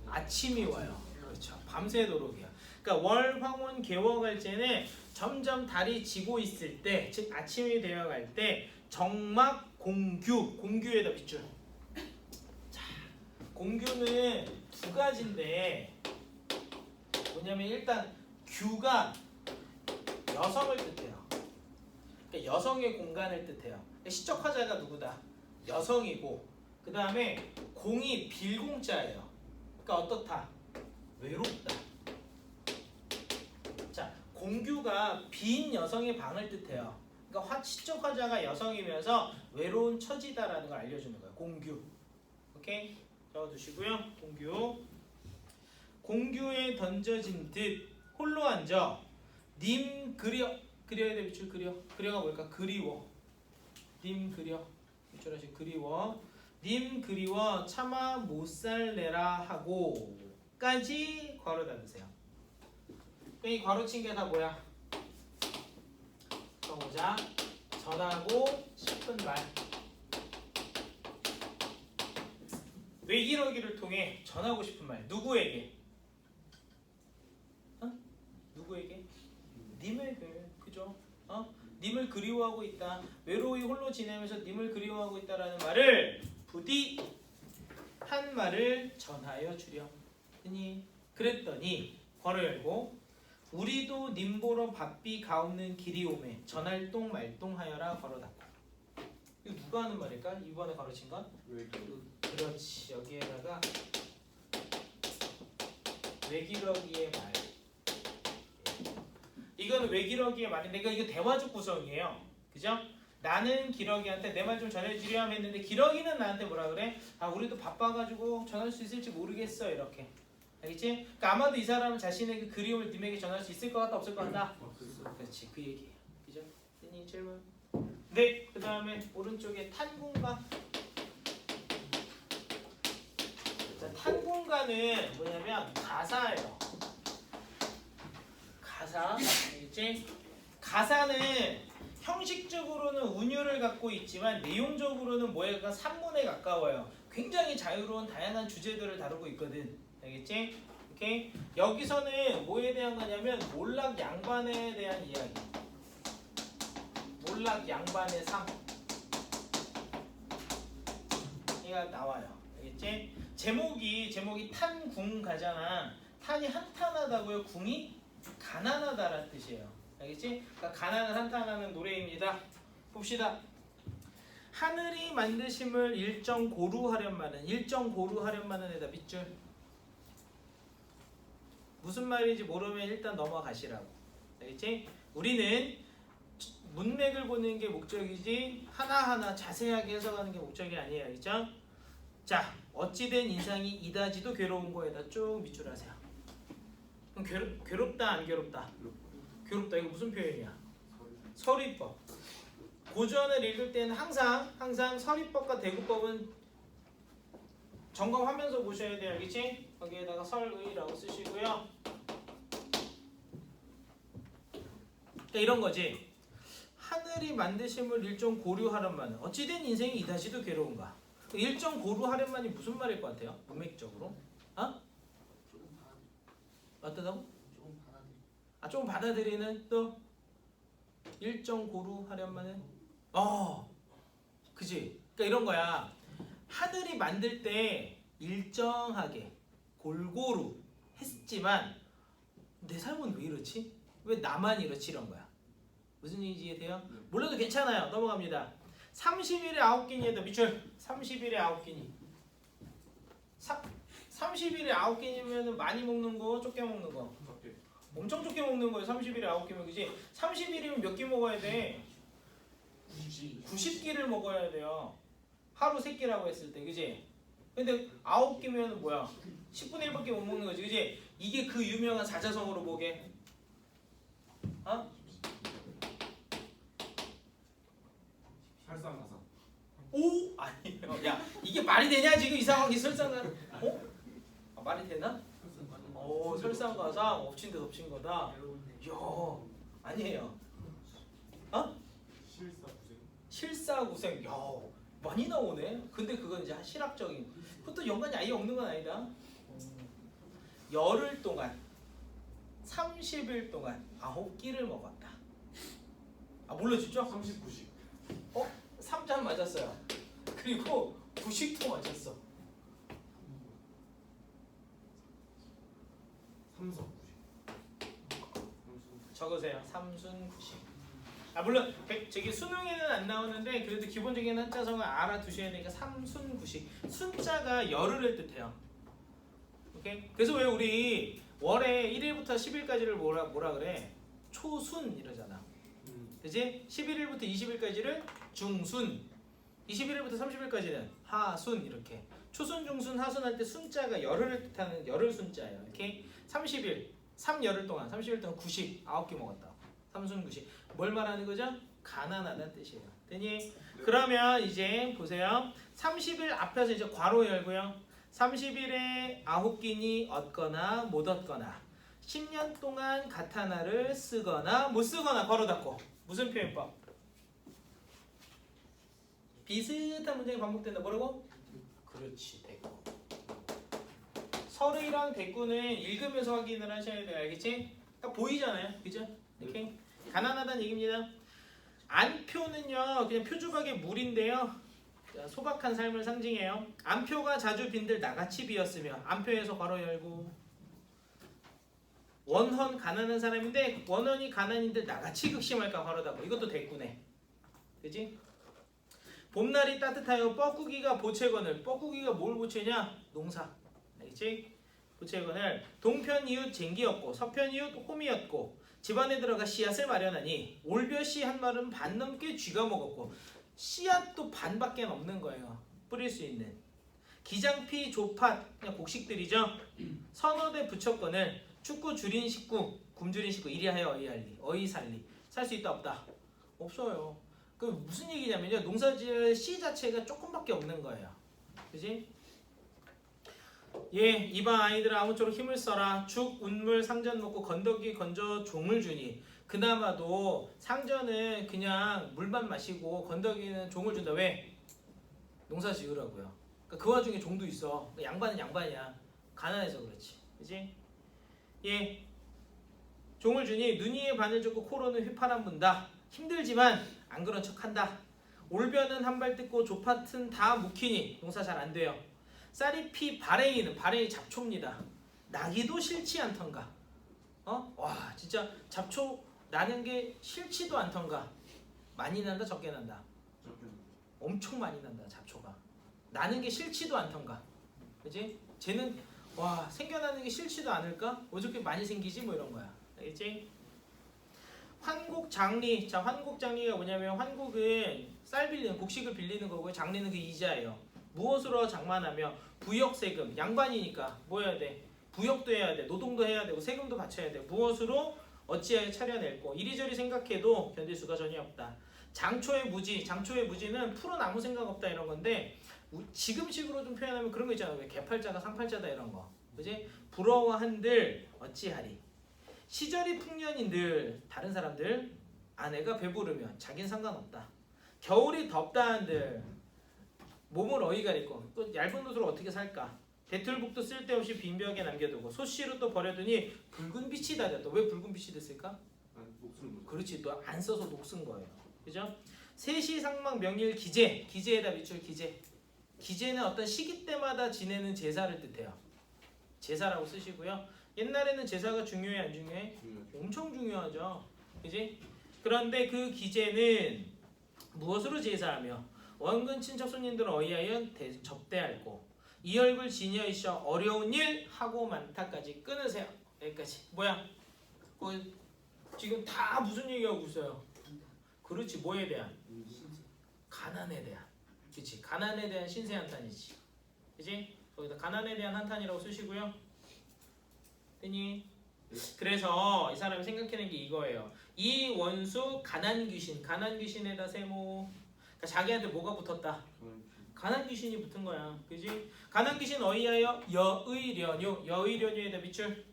아침이 와요. 그렇죠. 밤새도록이야. 그러니까 월황혼 개워갈제는 점점 달이 지고 있을 때, 즉 아침이 되어갈 때 정막 공규에다 밑줄. 자, 공규는 두 가지인데 뭐냐면 일단 규가 여성을 뜻해요. 그러니까 여성의 공간을 뜻해요. 시적화자가 누구다? 여성이고, 그 다음에 공이 빌공자예요. 그러니까 어떻다? 외롭다. 자, 공규가 빈 여성의 방을 뜻해요. 그러니까 시적 화자가 여성이면서 외로운 처지다라는 걸 알려주는 거예요. 공규. 오케이? 적어두시고요. 공규에 던져진 듯 홀로 앉아 님 그려야 돼. 밑줄 그려가 뭘까? 그리워. 님 그려. 밑줄하시 그리워. 님 그리워 차마 못살래라 하고 까지 괄호 닫으세요. 이 괄호 친 게 다 뭐야? 써보자. 전하고 싶은 말. 외기러기를 통해 전하고 싶은 말. 누구에게? 그리워하고 있다. 외로이 홀로 지내면서 님을 그리워하고 있다라는 말을 부디 한 말을 전하여 주렴. 그랬더니 괄호 열고 우리도 님 보러 바삐 가옵는 길이 오매 전할동 말동하여라 괄호 닫고. 이거 누가 하는 말일까? 이번에 가르친 건? 그렇지. 여기에다가 외기러기의 말. 이거는 외기러기의 말인데 이거 대화적 구성이에요. 그죠? 나는 기러기한테 내 말 좀 전해주렴 했는데 기러기는 나한테 뭐라 그래? 아 우리도 바빠가지고 전할 수 있을지 모르겠어 이렇게. 알겠지? 그러니까 아마도 이 사람은 자신의 그 그리움을 님에게 전할 수 있을 것 같다 없을 것 같다? 그렇지 그 얘기예요. 그죠? 니 질문. 네. 그 다음에 오른쪽에 탄군가. 자, 탄군가는 뭐냐면 가사예요. 가사. 알겠지? 가사는 형식적으로는 운율을 갖고 있지만 내용적으로는 뭐에가 산문에 가까워요. 굉장히 자유로운 다양한 주제들을 다루고 있거든. 알겠지? 오케이? 여기서는 뭐에 대한 거냐면 몰락 양반에 대한 이야기. 몰락 양반의 삶. 얘가 나와요. 알겠지? 제목이 탄궁가잖아. 탄이 한탄하다고요. 궁이 가난하다라는 뜻이에요. 알겠지? 그러니까 가난을 한탄하는 노래입니다. 봅시다. 하늘이 만드심을 일정 고루하련마는 에다 밑줄. 무슨 말인지 모르면 일단 넘어가시라고. 알겠지? 우리는 문맥을 보는 게 목적이지 하나하나 자세하게 해석하는 게 목적이 아니에요. 알겠죠? 자, 어찌된 인상이 이다지도 괴로운 거에다 쭉 밑줄 하세요. 그럼 괴롭다 안 괴롭다? 괴롭다. 이거 무슨 표현이야? 서리법. 고전을 읽을 때는 항상 서리법과 대구법은 점검하면서 보셔야 돼요. 알겠지? 거기에다가 설의라고 쓰시고요. 그러니까 이런 거지. 하늘이 만드심을 일정 고려하련마는 어찌된 인생이 이다지도 괴로운가? 일정 고려하련만이 무슨 말일 것 같아요? 문맥적으로? 어떠다고? 조금 받아들이는 또 일정 고루하련마는 그지? 그러니까 이런 거야. 하늘이 만들 때 일정하게 골고루 했지만 내 삶은 왜 이렇지? 왜 나만 이렇지? 이런 거야. 무슨 얘기인지 이해돼요? 몰라도 괜찮아요. 넘어갑니다. 30일에 9끼니에다 밑줄. 30일에 9끼니. 30일에 9끼니면 많이 먹는 거, 적게 먹는 거? 엄청 적게 먹는 거예요. 30일에 9끼면 그지? 30일이면 몇 끼 먹어야 돼? 90끼를 먹어야 돼요. 하루 3끼라고 했을 때, 그지? 근데 9끼면 뭐야? 10분의 1밖에 못 먹는 거지, 그지? 이게 그 유명한 사자성어로 보게. 설상가상. 오? 아니에요. 야, 이게 말이 되냐 지금 이 상황이 설상가상? 말이 되나? 설상가상 엎친 데 덮친 거다. 이야, 아니에요. 실사구생. 야, 많이 나오네. 근데 그건 이제 실학적인. 그것도 연관이 아예 없는 건 아니다. 열흘 동안 30일 동안 9끼를 먹었다. 몰라주죠? 39식. 3잔 맞았어요. 그리고 9식도 맞았어. 적으세요. 삼순구식. 물론 저기 수능에는 안 나오는데 그래도 기본적인 한자성을 알아두셔야 되니까 삼순구식. 순자가 열흘을 뜻해요. 오케이? 그래서 왜 우리 월에 1일부터 10일까지를 뭐라 그래? 초순 이러잖아. 그지? 11일부터 20일까지를 중순, 21일부터 30일까지는 하순 이렇게. 초순, 중순, 하순 할 때 순자가 열흘을 뜻하는 열흘 순자예요. 이렇게 30일, 3열흘 동안 30일 동안 9식 9끼 먹었다. 삼순 9식. 뭘 말하는 거죠? 가난하다는 뜻이에요. 되니? 네. 그러면 이제 보세요. 30일 앞에서 이제 괄호 열고요. 30일에 9끼니 얻거나 못 얻거나 10년 동안 가타나를 쓰거나 못 쓰거나 괄호 닫고. 무슨 표현법? 비슷한 문장이 반복된다. 뭐라고? 그렇지. 대꾸. 설의랑 대꾸는 읽으면서 확인을 하셔야 돼요. 알겠지? 딱 보이잖아요. 그죠? 이렇게. 가난하다는 얘기입니다. 안표는요 그냥 표주박의 물인데요. 자, 소박한 삶을 상징해요. 안표가 자주 빈들 나같이 비었으며 안표에서 괄호 열고 원헌 가난한 사람인데 원헌이 가난인들 나같이 극심할까 괄호 닫고 이것도 대꾸네. 그지? 봄날이 따뜻하여 뻐꾸기가 보채건을 뻐꾸기가 뭘 보채냐? 농사. 알겠지? 보채건을 동편 이웃 쟁기였고 서편 이웃 홈이었고 집안에 들어가 씨앗을 마련하니 올벼씨 한 말은 반 넘게 쥐가 먹었고 씨앗도 반밖에 없는 거예요. 뿌릴 수 있는. 기장피 조팥 그냥 곡식들이죠. 선어대 부처건을 축구 줄인 식구 굶주린 식구 이리하여 어이할리 어이살리 살 수 있다 없다? 없어요. 그 무슨 얘기냐면요. 농사지을 씨 자체가 조금밖에 없는 거예요. 그지? 예, 이방 아이들아 아무쪼록 힘을 써라. 죽, 운물, 상전 먹고 건더기 건져 종을 주니 그나마도 상전은 그냥 물만 마시고 건더기는 종을 준다. 왜? 농사 지으라고요. 그러니까 그 와중에 종도 있어. 양반은 양반이야. 가난해서 그렇지. 그지? 예, 종을 주니 눈 위에 바늘 젓고 코로는 휘파람 분다. 힘들지만 안 그런 척한다. 올벼는 한 발 뜯고 조팥은 다 묵히니 농사 잘 안 돼요. 쌀이 피 발행이는 발행이 잡초입니다. 나기도 싫지 않던가. 와 진짜 잡초 나는 게 싫지도 않던가. 많이 난다 적게 난다. 엄청 많이 난다 잡초가. 나는 게 싫지도 않던가. 그지? 쟤는 와 생겨나는 게 싫지도 않을까? 왜 저렇게 많이 생기지? 뭐 이런 거야. 알겠지? 환곡장리. 자, 환곡장리가 뭐냐면 환곡은 쌀 빌리는 곡식을 빌리는 거고요. 장리는 그 이자예요. 무엇으로 장만하며 부역세금. 양반이니까 뭐 해야 돼? 부역도 해야 돼. 노동도 해야 되고 세금도 바쳐야 돼. 무엇으로 어찌하여 차려낼고 이리저리 생각해도 견딜 수가 전혀 없다. 장초의 무지. 장초의 무지는 풀은 아무 생각 없다 이런 건데 지금식으로 좀 표현하면 그런 거 있잖아. 왜 개팔자가 상팔자다 이런 거. 그지? 부러워한들 어찌하리. 시절이 풍년인들 다른 사람들 아내가 배부르면 자긴 상관없다. 겨울이 덥다 한들 몸을 어이가리고 또 얇은 옷으로 어떻게 살까? 대틀복도 쓸데없이 빈벽에 남겨두고 소씨로 또 버려두니 붉은 빛이 다졌다. 왜 붉은 빛이 됐을까? 그렇지. 또 안 써서 녹슨 거예요. 그죠? 세시상망 명일 기제. 기제에다 밑줄 기제. 기제는 어떤 시기 때마다 지내는 제사를 뜻해요. 제사라고 쓰시고요. 옛날에는 제사가 중요해 안 중요해? 엄청 중요하죠. 그지? 그런데 그 기제는 무엇으로 제사하며 원근 친척 손님들은 어이하여 접대할고 이 얼굴 지녀이셔 어려운 일 하고 많다까지 끊으세요. 여기까지. 뭐야? 지금 다 무슨 얘기하고 있어요? 그렇지. 뭐에 대한? 가난에 대한. 그렇지. 가난에 대한 신세 한탄이지. 그지? 거기다 가난에 대한 한탄이라고 쓰시고요. 됐니? 그래서 이 사람이 생각해낸 게 이거예요. 이 원수 가난 귀신. 가난 귀신에다 세모. 그러니까 자기한테 뭐가 붙었다? 가난 귀신이 붙은 거야. 그지? 가난 귀신 어이하여 여의련요. 여의련요에다 밑줄.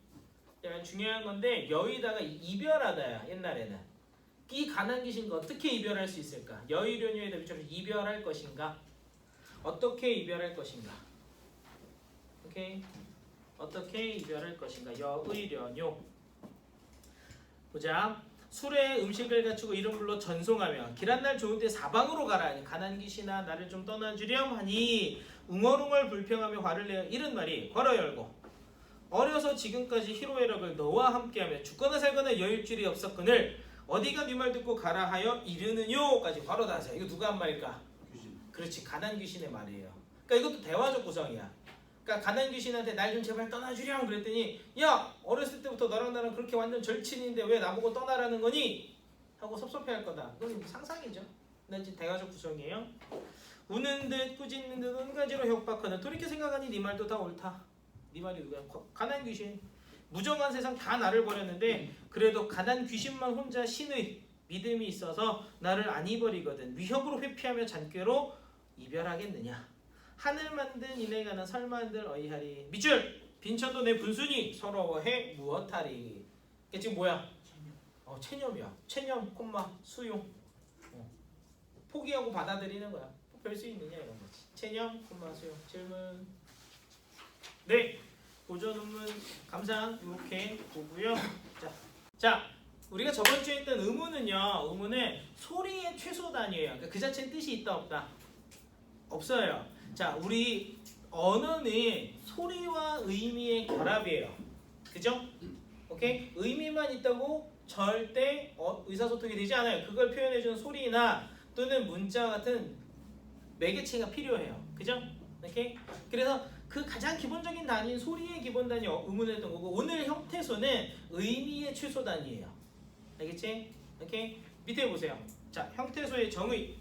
중요한 건데 여의다가 이별하다야. 옛날에는. 이 가난 귀신과 어떻게 이별할 수 있을까? 여의련요에다 밑줄. 이별할 것인가? 어떻게 이별할 것인가? 오케이? 어떻게 이별할 것인가? 여의련요. 보자. 술에 음식을 갖추고 이름 불러 전송하며 길한날 좋은 때 사방으로 가라. 가난 귀신아 나를 좀 떠나주렴 하니 웅얼웅얼 불평하며 화를 내어 이른 말이 괄호 열고 어려서 지금까지 희로애락을 너와 함께하며 죽거나 살거나 여일 줄이 없었거늘 어디가 네 말 듣고 가라 하여 이르느뇨까지 괄호 닫아서. 이거 누가 한 말일까? 귀신. 그렇지. 가난 귀신의 말이에요. 그러니까 이것도 대화적 구성이야. 그러니까 가난 귀신한테 날 좀 제발 떠나주렴 그랬더니 야 어렸을 때부터 너랑 나랑 그렇게 완전 절친인데 왜 나보고 떠나라는 거니? 하고 섭섭해할 거다. 이건 상상이죠. 근데 이제 대화적 구성이에요. 우는 듯 꾸짖는 듯 온가지로 협박하는 돌이켜 생각하니 네 말도 다 옳다. 네 말이 누구야? 가난 귀신. 무정한 세상 다 나를 버렸는데 그래도 가난 귀신만 혼자 신의 믿음이 있어서 나를 안 잊어버리거든. 위협으로 회피하며 잔꾀로 이별하겠느냐. 하늘 만든 이내 가는 설만들 어이하리. 밑줄! 빈천도 내 분순이 서러워해 무엇하리. 이게 지금 뭐야? 체념이야. 체념, 콤마, 수용. 포기하고 받아들이는 거야. 별 수 있느냐 이런 거지. 체념, 콤마, 수용. 질문. 네. 고전 논문 감상 이렇게 보고요. 자, 우리가 저번 주에 했던 의문은요. 의문은 소리의 최소 단위예요. 그러니까 그 자체는 뜻이 있다 없다? 없어요. 자, 우리 언어는 소리와 의미의 결합이에요. 그죠? 오케이? 의미만 있다고 절대 의사소통이 되지 않아요. 그걸 표현해주는 소리나 또는 문자 같은 매개체가 필요해요. 그죠? 오케이? 그래서 그 가장 기본적인 단위인 소리의 기본 단위 의문을 했던 거고 오늘 형태소는 의미의 최소 단위예요. 알겠지? 오케이? 밑에 보세요. 자, 형태소의 정의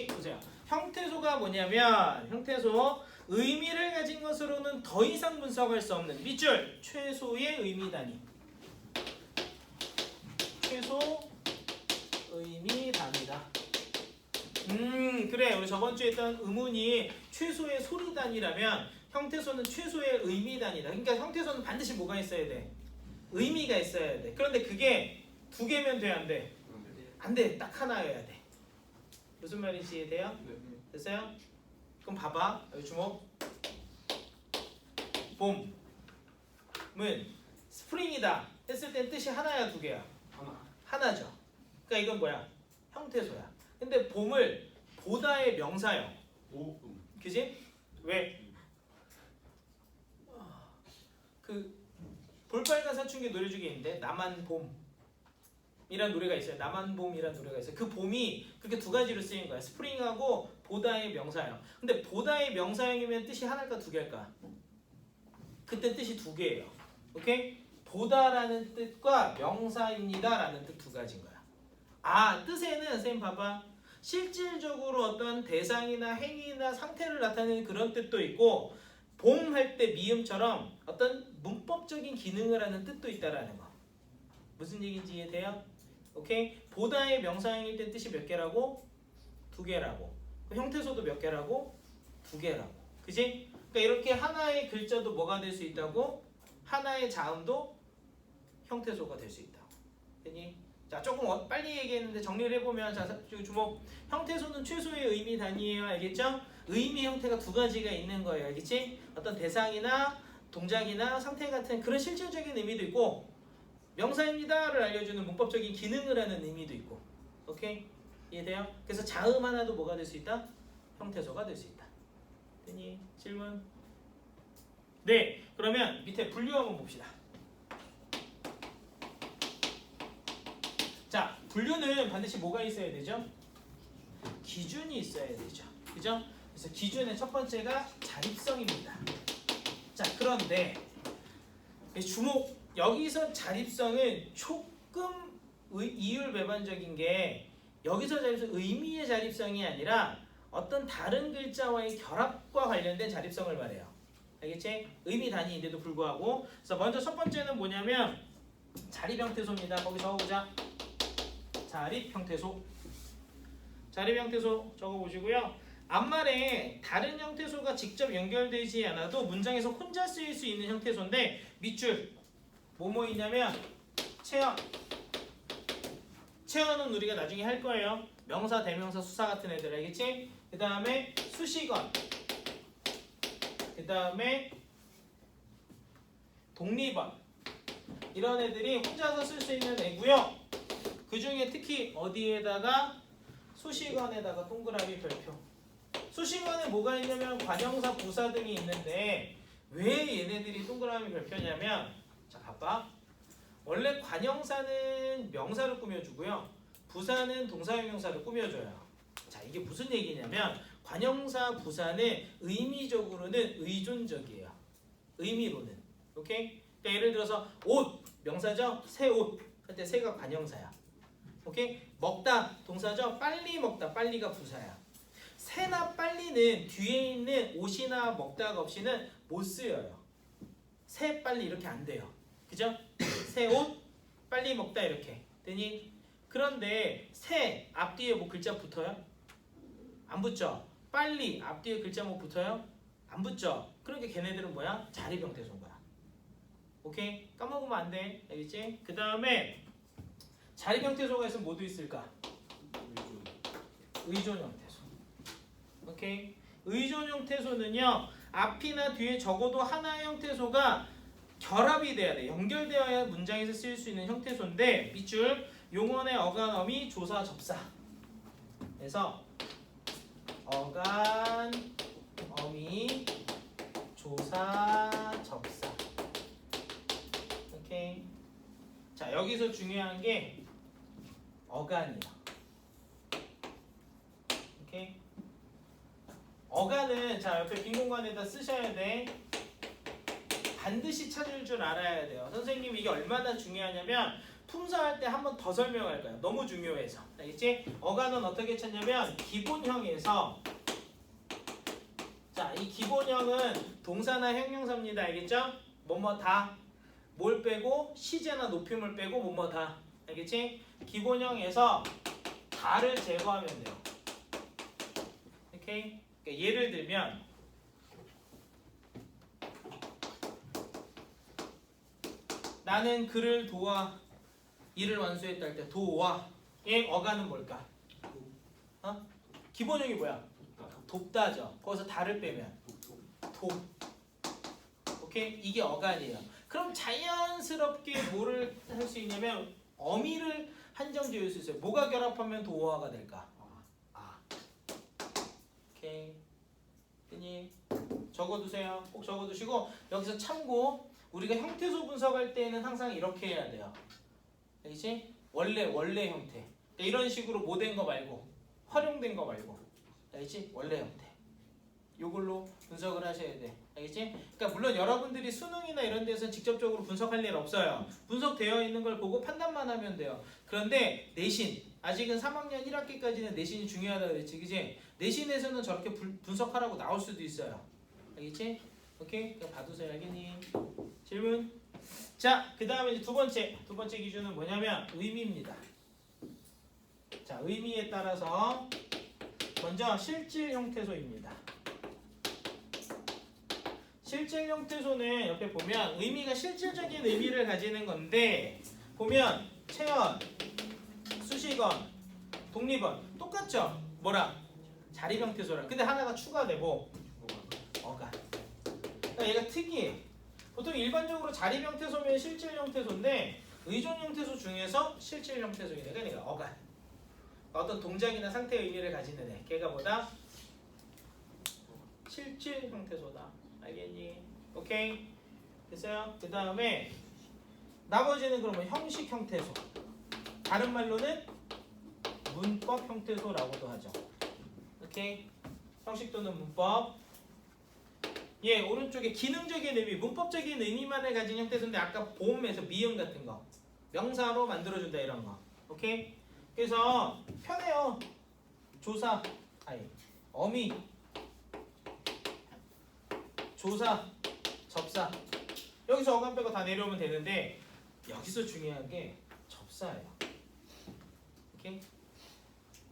보세요. 형태소가 뭐냐면 형태소 의미를 가진 것으로는 더 이상 분석할 수 없는 밑줄 최소의 의미 단위. 최소 의미 단위다. 그래. 우리 저번 주에 했던 의문이 최소의 소리 단위라면 형태소는 최소의 의미 단위다. 그러니까 형태소는 반드시 뭐가 있어야 돼? 의미가 있어야 돼. 그런데 그게 두 개면 돼, 안 돼? 안 돼. 딱 하나여야 돼. 무슨 말인지 이해돼요? 됐어요? 그럼 봐봐. 여기 주목. 봄은 스프링이다 했을 땐 뜻이 하나야 두 개야? 하나죠. 그러니까 이건 뭐야? 형태소야. 근데 봄을 보다의 명사요. 그지? 왜? 그 볼빨간 사춘기 노래 중에 있는데 나만 봄이란 노래가 있어요. 나만 봄이란 노래가 있어요. 그 봄이 그렇게 두 가지로 쓰인 거야. 스프링하고 보다의 명사형. 근데 보다의 명사형이면 뜻이 하나일까 두 개일까? 그때 뜻이 두 개예요. 오케이? 보다라는 뜻과 명사입니다라는 뜻 두 가지인 거야. 아, 뜻에는 선생님 봐봐. 실질적으로 어떤 대상이나 행위나 상태를 나타내는 그런 뜻도 있고 봄 할 때 미음처럼 어떤 문법적인 기능을 하는 뜻도 있다라는 거. 무슨 얘기인지 이해돼요? 오케이? 보다의 명사형일 때 뜻이 몇 개라고? 두 개라고. 형태소도 몇 개라고? 두 개라고. 그지? 그러니까 이렇게 하나의 글자도 뭐가 될 수 있다고? 하나의 자음도 형태소가 될 수 있다고. 됐니? 자, 조금 빨리 얘기했는데 정리를 해보면 자, 주목. 형태소는 최소의 의미 단위예요. 알겠죠? 의미 형태가 두 가지가 있는 거예요. 알겠지? 어떤 대상이나 동작이나 상태 같은 그런 실질적인 의미도 있고 명사입니다를 알려주는 문법적인 기능을 하는 의미도 있고. 오케이? 이해돼요? 그래서 자음 하나도 뭐가 될 수 있다? 형태소가 될 수 있다. 됐니? 질문? 네, 그러면 밑에 분류 한번 봅시다. 자, 분류는 반드시 뭐가 있어야 되죠? 기준이 있어야 되죠. 그죠? 그래서 기준의 첫 번째가 자립성입니다. 자, 그런데 주목, 여기서 자립성은 조금 이율배반적인 게 여기서 자립성, 의미의 자립성이 아니라 어떤 다른 글자와의 결합과 관련된 자립성을 말해요. 알겠지? 의미 단위인데도 불구하고. 그래서 먼저 첫 번째는 뭐냐면 자립 형태소입니다. 거기 적어보자. 자립 형태소. 자립 형태소 적어보시고요. 앞말에 다른 형태소가 직접 연결되지 않아도 문장에서 혼자 쓰일 수 있는 형태소인데 밑줄 뭐뭐 있냐면 체언. 체언은 우리가 나중에 할 거예요. 명사, 대명사, 수사 같은 애들 알겠지? 그 다음에 수식어. 그 다음에 독립어. 이런 애들이 혼자서 쓸 수 있는 애고요. 그 중에 특히 어디에다가 수식어에다가 동그라미 별표. 수식어에 뭐가 있냐면 관형사, 부사 등이 있는데 왜 얘네들이 동그라미 별표냐면 자, 봐봐. 원래 관형사는 명사를 꾸며주고요. 부사는 동사형용사를 꾸며줘요. 자, 이게 무슨 얘기냐면 관형사, 부사는 의미적으로는 의존적이에요. 의미로는. 오케이? 그러니까 예를 들어서 옷, 명사죠? 새 옷. 할 때 새가 관형사야. 오케이? 먹다, 동사죠? 빨리 먹다, 빨리가 부사야. 새나 빨리는 뒤에 있는 옷이나 먹다가 없이는 못 쓰여요. 새, 빨리 이렇게 안 돼요. 그죠? 새 옷, 빨리 먹다 이렇게 되니? 그런데 새 앞뒤에 뭐 글자 붙어요? 안 붙죠? 빨리 앞뒤에 글자 뭐 붙어요? 안 붙죠? 그러니까 걔네들은 뭐야? 자립 형태소인 거야. 오케이? 까먹으면 안 돼. 알겠지? 그 다음에 자립 형태소가 있으면 뭐도 있을까? 의존 형태소. 오케이? 의존 형태소는요. 앞이나 뒤에 적어도 하나의 형태소가 결합이 돼야 돼. 연결되어야 문장에서 쓰일 수 있는 형태소인데 밑줄 용언의 어간, 어미, 조사, 접사. 그래서 어간, 어미, 조사, 접사. 오케이. 자, 여기서 중요한 게 어간이야. 오케이. 어간은 자 옆에 빈 공간에다 쓰셔야 돼. 반드시 찾을 줄 알아야 돼요. 선생님이 이게 얼마나 중요하냐면 품사할 때 한 번 더 설명할 거야. 너무 중요해서. 알겠지? 어간은 어떻게 찾냐면 기본형에서 자, 이 기본형은 동사나 형용사입니다. 알겠죠? 뭐뭐 다. 뭘 빼고 시제나 높임을 빼고 뭐뭐 다. 알겠지? 기본형에서 다를 제거하면 돼요. 오케이? 그러니까 예를 들면 나는 그를 도와 일을 완수했다 할 때 도와의 어간은 뭘까? 어? 기본형이 뭐야? 돕다죠. 거기서 다를 빼면 도. 오케이? 이게 어간이에요. 그럼 자연스럽게 뭐를 할 수 있냐면 어미를 한정 지을 수 있어요. 뭐가 결합하면 도어가 될까? 오케이. 됐니? 적어두세요. 꼭 적어두시고 여기서 참고 우리가 형태소 분석할 때는 항상 이렇게 해야 돼요. 알겠지? 원래 형태. 그러니까 이런 식으로 모된 거 말고 활용된 거 말고. 알겠지? 원래 형태. 요걸로 분석을 하셔야 돼. 알겠지? 그러니까 물론 여러분들이 수능이나 이런 데서 직접적으로 분석할 일 없어요. 분석되어 있는 걸 보고 판단만 하면 돼요. 그런데 내신 아직은 3학년 1학기까지는 내신이 중요하다고 그랬지, 그지? 내신에서는 저렇게 분석하라고 나올 수도 있어요. 알겠지? 오케이? 그냥 봐두세요. 알겠니? 질문. 자, 그 다음에 이제 두 번째 기준은 뭐냐면 의미입니다. 자, 의미에 따라서 먼저 실질 형태소입니다. 실질 형태소는 옆에 보면 의미가 실질적인 의미를 가지는 건데 보면 체언, 수식언, 독립언 똑같죠? 뭐랑? 자립 형태소랑. 근데 하나가 추가되고 어간. 그러니까 얘가 특이해. 보통 일반적으로 자립 형태소면 실질 형태소인데 의존 형태소 중에서 실질 형태소인 애가 얘가 어간. 어떤 동작이나 상태의 의미를 가지는 애. 걔가 뭐다? 실질 형태소다. 알겠니? 오케이? 됐어요? 그 다음에 나머지는 그러면 형식 형태소. 다른 말로는 문법 형태소라고도 하죠. 오케이? 형식 또는 문법. 예, 오른쪽에 기능적인 의미, 문법적인 의미만을 가진 형태소인데 아까 보험에서 미음 같은 거 명사로 만들어준다 이런 거. 오케이? 그래서 편해요. 조사, 어미, 조사, 접사. 여기서 어간 빼고 다 내려오면 되는데 여기서 중요한 게 접사예요. 오케이?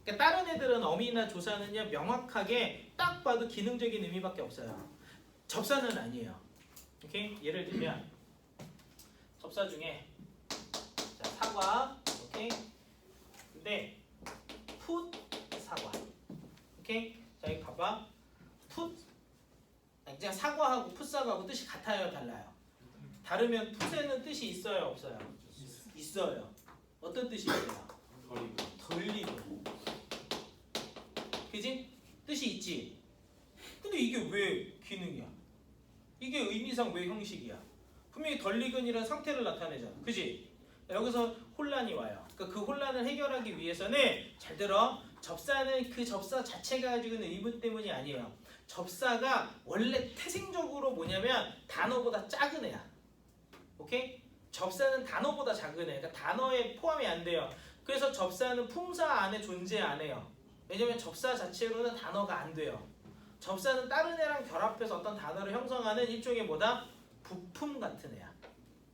그러니까 다른 애들은 어미나 조사는요 명확하게 딱 봐도 기능적인 의미밖에 없어요. 접사는 아니에요. 오케이? 예를 들면 접사 중에 자, 사과, 오케이? 근데 풋 사과, 오케이? 자 여기 봐봐. 풋 그냥 사과하고 풋사과하고 뜻이 같아요, 달라요? 다르면 풋에는 뜻이 있어요, 없어요? 있어요. 어떤 뜻이 있어요? 덜리고. 그지? 뜻이 있지. 근데 이게 왜 기능이야? 이게 의미상 왜 형식이야? 분명히 덜리근이라는 상태를 나타내잖아. 그지? 여기서 혼란이 와요. 그러니까 그 혼란을 해결하기 위해서는 잘 들어. 접사는 그 접사 자체가 가지고 있는 의무 때문이 아니에요. 접사가 원래 태생적으로 뭐냐면 단어보다 작은 애야. 오케이? 접사는 단어보다 작은 애. 그러니까 단어에 포함이 안 돼요. 그래서 접사는 품사 안에 존재 안 해요. 왜냐면 접사 자체로는 단어가 안 돼요. 접사는 다른 애랑 결합해서 어떤 단어를 형성하는 일종의 뭐다? 부품 같은 애야.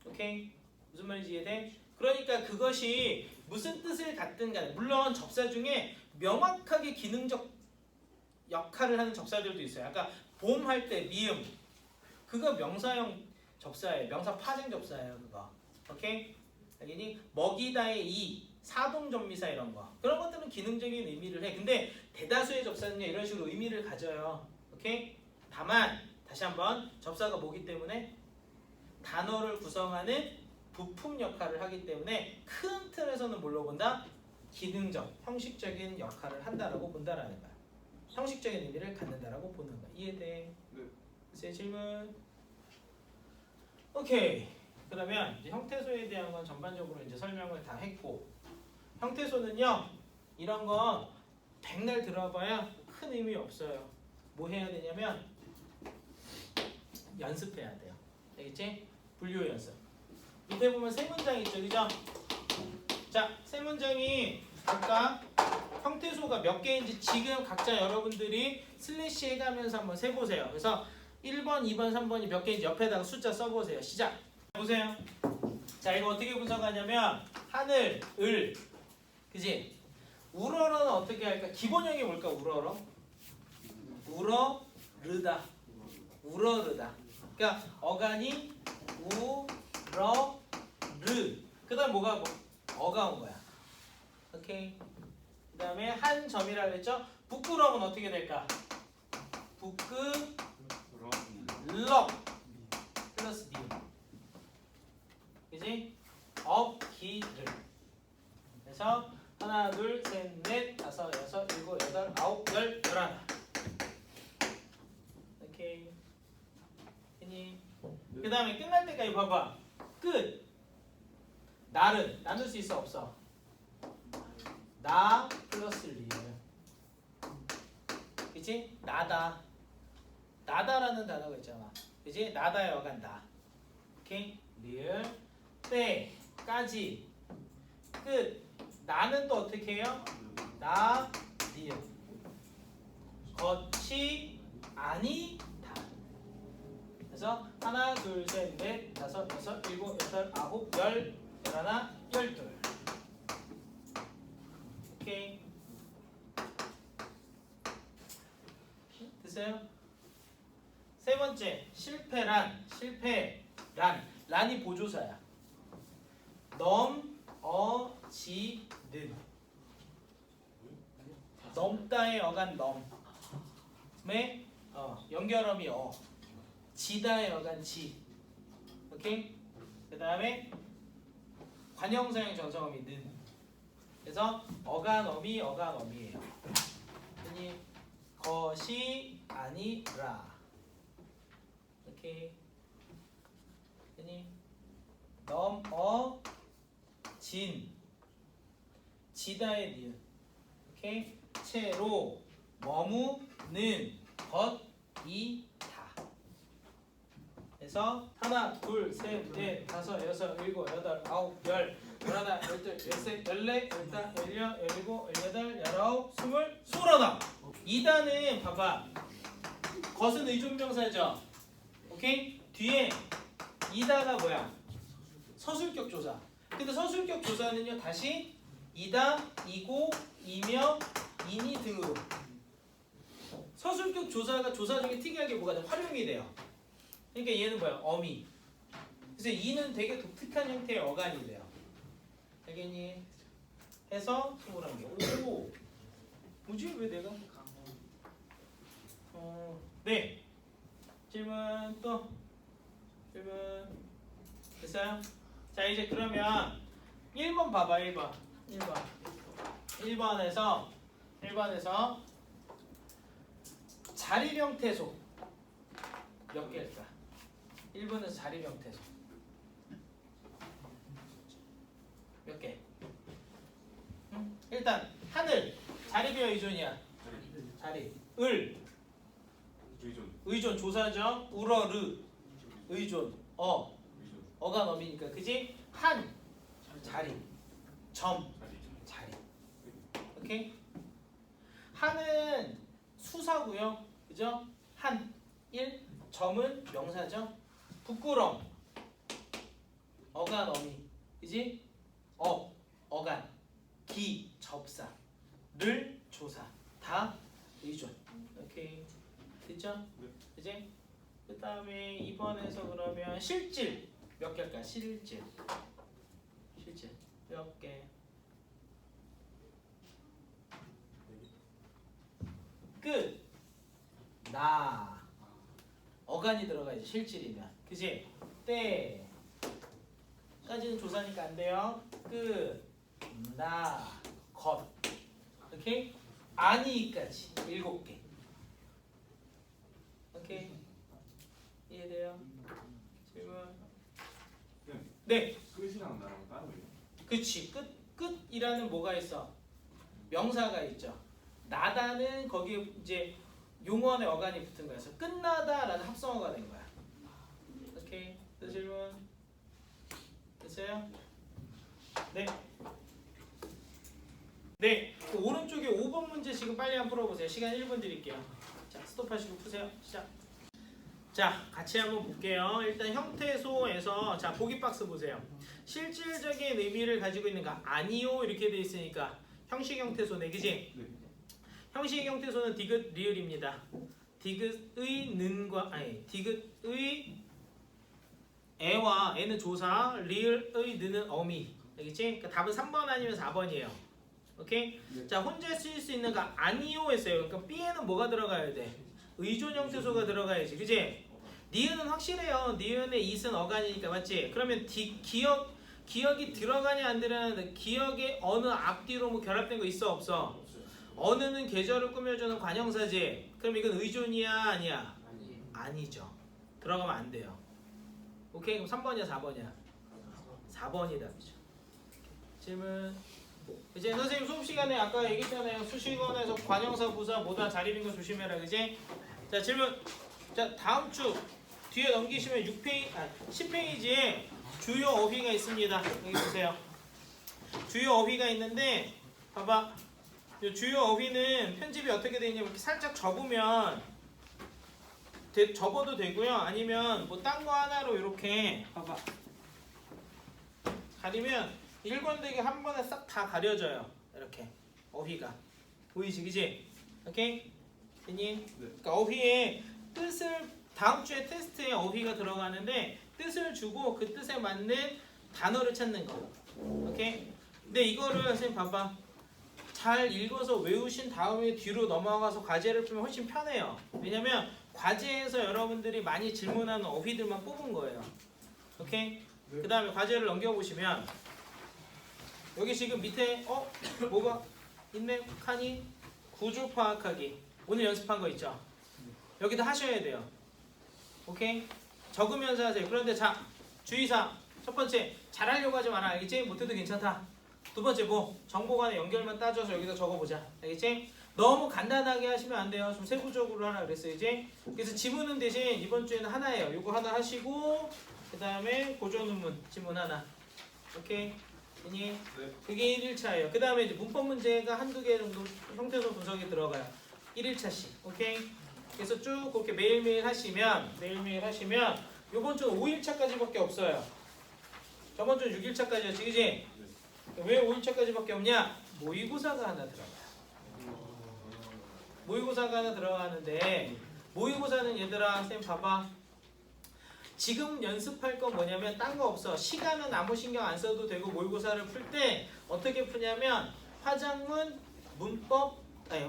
오케이? 무슨 말인지 이해돼? 그러니까 그것이 무슨 뜻을 갖든 간에 물론 접사 중에 명확하게 기능적 역할을 하는 접사들도 있어요. 아까 보험할 때 미음 그거 명사형 접사예요. 명사 파생 접사예요. 그거. 오케이? 알겠니? 먹이다의 이 사동전미사 이런 거 그런 것들은 기능적인 의미를 해. 근데 대다수의 접사는요 이런 식으로 의미를 가져요. 오케이? 다만 다시 한번 접사가 뭐기 때문에 단어를 구성하는 부품 역할을 하기 때문에 큰 틀에서는 뭘로 본다? 기능적, 형식적인 역할을 한다라고 본다라는 거야. 형식적인 의미를 갖는다라고 보는 거야. 이해돼? 네. 글쎄 질문. 오케이. 그러면 이제 형태소에 대한 건 전반적으로 이제 설명을 다 했고, 형태소는요 이런 거 백날 들어봐야 큰 의미 없어요. 뭐 해야 되냐면 연습해야 돼요. 알겠지? 분류 연습. 밑에 보면 세 문장 있죠, 그죠? 자, 세 문장이 각각 형태소가 몇 개인지 지금 각자 여러분들이 슬래시 해가면서 한번 세보세요. 그래서 1번, 2번, 3번이 몇 개인지 옆에다가 숫자 써보세요. 시작! 보세요. 자, 이거 어떻게 분석하냐면 하늘, 을, 그지? 우러러는 어떻게 할까? 기본형이 뭘까? 우러러? 우러르다. 우러르다. 그러니까 어간이 우러르. 그 다음 뭐가 뭐? 어가 온 거야. 오케이. 그 다음에 한 점이라 그랬죠? 부끄러움은 어떻게 될까? 부끄러 플러스 니. 그지? 업기를. 그래서 하나, 둘, 셋, 넷, 다섯, 여섯, 일곱, 여덟, 아홉, 열, 열하나. 오케이. 그 다음에 끝날 때까지 봐봐. 끝. 날은 나눌 수 있어 없어? 나 플러스 리을. 그치? 나다. 나다라는 단어가 있잖아. 그치? 나다의 어간 나. 오케이? 리을. 때까지. 끝. 나는 또 어떻게 해요? 나 리을. 것이 아니다. 그래서 하나, 둘, 셋, 넷, 다섯, 여섯, 일곱, 여덟, 아홉, 열, 열하나, 열둘. 오케이. 됐어요? 세 번째, 실패란. 란이 보조사야. 넘어지는. 넘다의 어간 넘에 연결음이 지다의 어간 지. 오케이? 그 다음에 관형사형 정성음이 는. 그래서 어간어미예요. 그니 것이 아니라. 오케이. 그니 넘어진. 지다의 니은. 오케이. 채로 머무는 것이다. 그래서 하나, 둘, 셋, 넷, 다섯, 여섯, 일곱, 여덟, 아홉, 열, 열하나, 열둘, 열셋, 열넷, 열다, 열여, 열일곱, 열여덟, 열아홉, 스물, 스물하나. 2단은 봐봐. 것은 의존명사죠. 오케이? 뒤에 이다가 뭐야? 서술격 조사. 근데 서술격 조사는요 다시 이다, 이고, 이며, 이니 등으로. 서술격 조사가 조사 중에 특이하게 뭐가 활용이 돼요. 그러니까 얘는 뭐야? 어미. 그래서 이는 되게 독특한 형태의 어간이 돼요. 알겠니? 해서 21개. 오! 뭐지? 왜 내가? 네. 질문 또? 질문 됐어요? 자 이제 그러면 1번 봐봐. 1번에서 자리명태소 몇 개일까? 1번에서 자리명태소 몇 개? 응? 일단 하늘 자리비어 의존이야. 자리. 을 의존 조사죠. 우러르 의존. 어가 넘이니까 그지? 한 자리. 점 자리. 오케이? 한은 수사고요. 그죠? 한 1. 점은 명사죠. 부끄럼 어간 어미. 그지? 어간 기 접사 를 조사 다 의존. 오케이. 됐죠? 네. 그지? 그 다음에 2번에서 그러면 실질 몇 개일까? 실질 몇 개? 끝. 나 어간이 들어가야지 실질이면. 그지? 때까지는 조사니까 안 돼요. 끝, 나, 것. 오케이? 아니까지 7개. 오케이? 이해돼요? 질문? 네. 끝이랑 나랑 따로예요? 그치. 끝이라는 뭐가 있어? 명사가 있죠. 나다는 거기에 이제 용언의 어간이 붙은 거야. 그래서 끝나다라는 합성어가 된 거야. 오케이. 또 질문 됐어요? 네. 네. 그 오른쪽에 5번 문제 지금 빨리 한번 풀어보세요. 시간 1분 드릴게요. 자, 스톱하시고 푸세요. 시작. 자, 같이 한번 볼게요. 일단 형태소에서 자, 보기 박스 보세요. 실질적인 의미를 가지고 있는가? 아니요 이렇게 돼 있으니까 형식 형태소네, 그지? 네. 형식 형태소는 디귿 리을입니다. 디귿의 는과 아니 디귿의 애와 애는 조사, 리을의 는은 어미. 알겠지? 그러니까 답은 3번 아니면 4번이에요. 오케이? 네. 자, 혼자 쓰일 수 있는가? 아니요 했어요. 그러니까 B에는 뭐가 들어가야 돼? 의존 형태소가 들어가야지, 그지? 니은은 확실해요. 니은의 이은 어간이니까, 맞지? 그러면 기억이 들어가냐 안 들어가냐? 기억에 어느 앞뒤로 뭐 결합된 거 있어 없어? 어느는 계절을 꾸며주는 관형사지. 그럼 이건 의존이야 아니야? 아니죠. 들어가면 안 돼요. 오케이? 그럼 3번이야 4번이야? 4번이 답이죠. 질문. 이제 선생님 수업 시간에 아까 얘기했잖아요. 수식어에서 관형사, 부사 뭐다 자리 빈 거 조심해라, 그지? 자, 질문. 자, 다음 주 뒤에 넘기시면 10페이지에 주요 어휘가 있습니다. 여기 보세요. 주요 어휘가 있는데 봐봐. 이 주요 어휘는 편집이 어떻게 되어 있냐면 이렇게 살짝 접으면 접어도 되고요. 아니면 뭐 딴 거 하나로 이렇게 봐봐. 가리면 일관되게 한 번에 싹 다 가려져요. 이렇게 어휘가 보이지, 그지? 오케이? 됐니? 네. 그러니까 어휘의 뜻을 다음 주에 테스트에 어휘가 들어가는데 뜻을 주고 그 뜻에 맞는 단어를 찾는 거. 오케이? 근데 이거를 선생님 봐봐. 잘 읽어서 외우신 다음에 뒤로 넘어가서 과제를 풀면 훨씬 편해요. 왜냐면 과제에서 여러분들이 많이 질문하는 어휘들만 뽑은 거예요. 오케이? 네. 그 다음에 과제를 넘겨보시면 여기 지금 밑에 뭐가 있네? 칸이 구조 파악하기. 오늘 연습한 거 있죠? 여기다 하셔야 돼요. 오케이? 적으면서 하세요. 그런데 자, 주의사항. 첫 번째, 잘하려고 하지 마라. 알겠지? 못해도 괜찮다. 두 번째, 뭐 정보 간의 연결만 따져서 여기다 적어보자. 알겠지? 너무 간단하게 하시면 안 돼요. 좀 세부적으로 하라 그랬어요. 이제 그래서 지문은 대신 이번 주에는 하나예요. 요거 하나 하시고 그 다음에 고조논문 지문 하나. 오케이? 됐니? 네. 그게 1일차예요. 그 다음에 이제 문법 문제가 한두 개 정도 형태소 분석이 들어가요. 1일차씩. 오케이? 그래서 쭉 그렇게 매일매일 하시면 요번 주는 5일차까지밖에 없어요. 저번 주는 6일차까지였지, 그지? 왜 5일차까지밖에 없냐? 모의고사가 하나 들어가요. 모의고사가 하나 들어가는데 모의고사는 얘들아 선생님 봐봐. 지금 연습할 건 뭐냐면 딴 거 없어. 시간은 아무 신경 안 써도 되고 모의고사를 풀 때 어떻게 푸냐면 화작문,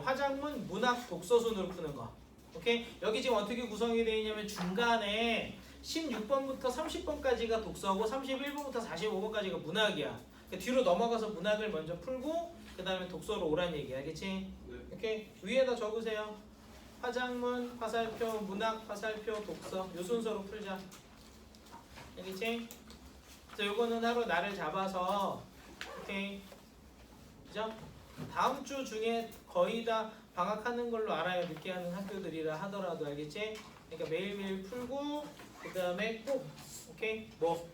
화작문, 문학, 독서 순으로 푸는 거. 오케이? 여기 지금 어떻게 구성이 되어 있냐면 중간에 16번부터 30번까지가 독서고 31번부터 45번까지가 문학이야. 그러니까 뒤로 넘어가서 문학을 먼저 풀고 그 다음에 독서로 오란 얘기야. 알겠지? 네. 이렇게 위에다 적으세요. 화작문, 화살표, 문학, 화살표, 독서 요 순서로 풀자. 알겠지? 그래서 요거는 하루 날을 잡아서 오케이? 그죠? 다음 주 중에 거의 다 방학하는 걸로 알아요. 늦게 하는 학교들이라 하더라도. 알겠지? 그러니까 매일매일 풀고 그 다음에 꼭 오케이? 뭐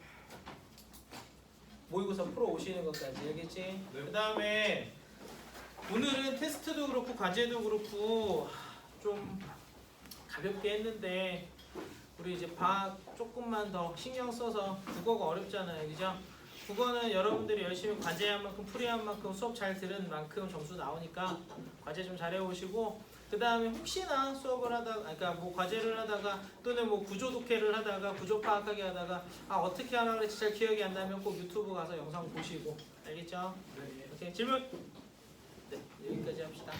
모의고사 풀어 오시는 것까지. 알겠지? 네. 그 다음에 오늘은 테스트도 그렇고 과제도 그렇고 좀 가볍게 했는데 우리 이제 방학 조금만 더 신경 써서 국어가 어렵잖아요. 그죠? 국어는 여러분들이 열심히 과제한 만큼 풀이한 만큼 수업 잘 들은 만큼 점수 나오니까 과제 좀 잘해 오시고 그 다음에 혹시나 수업을 하다가 그러니까 뭐 과제를 하다가 또는 뭐 구조 독해를 하다가 구조 파악하게 하다가 어떻게 하나 그랬지 잘 기억이 안 나면 꼭 유튜브 가서 영상 보시고. 알겠죠? 네. 오케이. 질문? 네, 여기까지 합시다.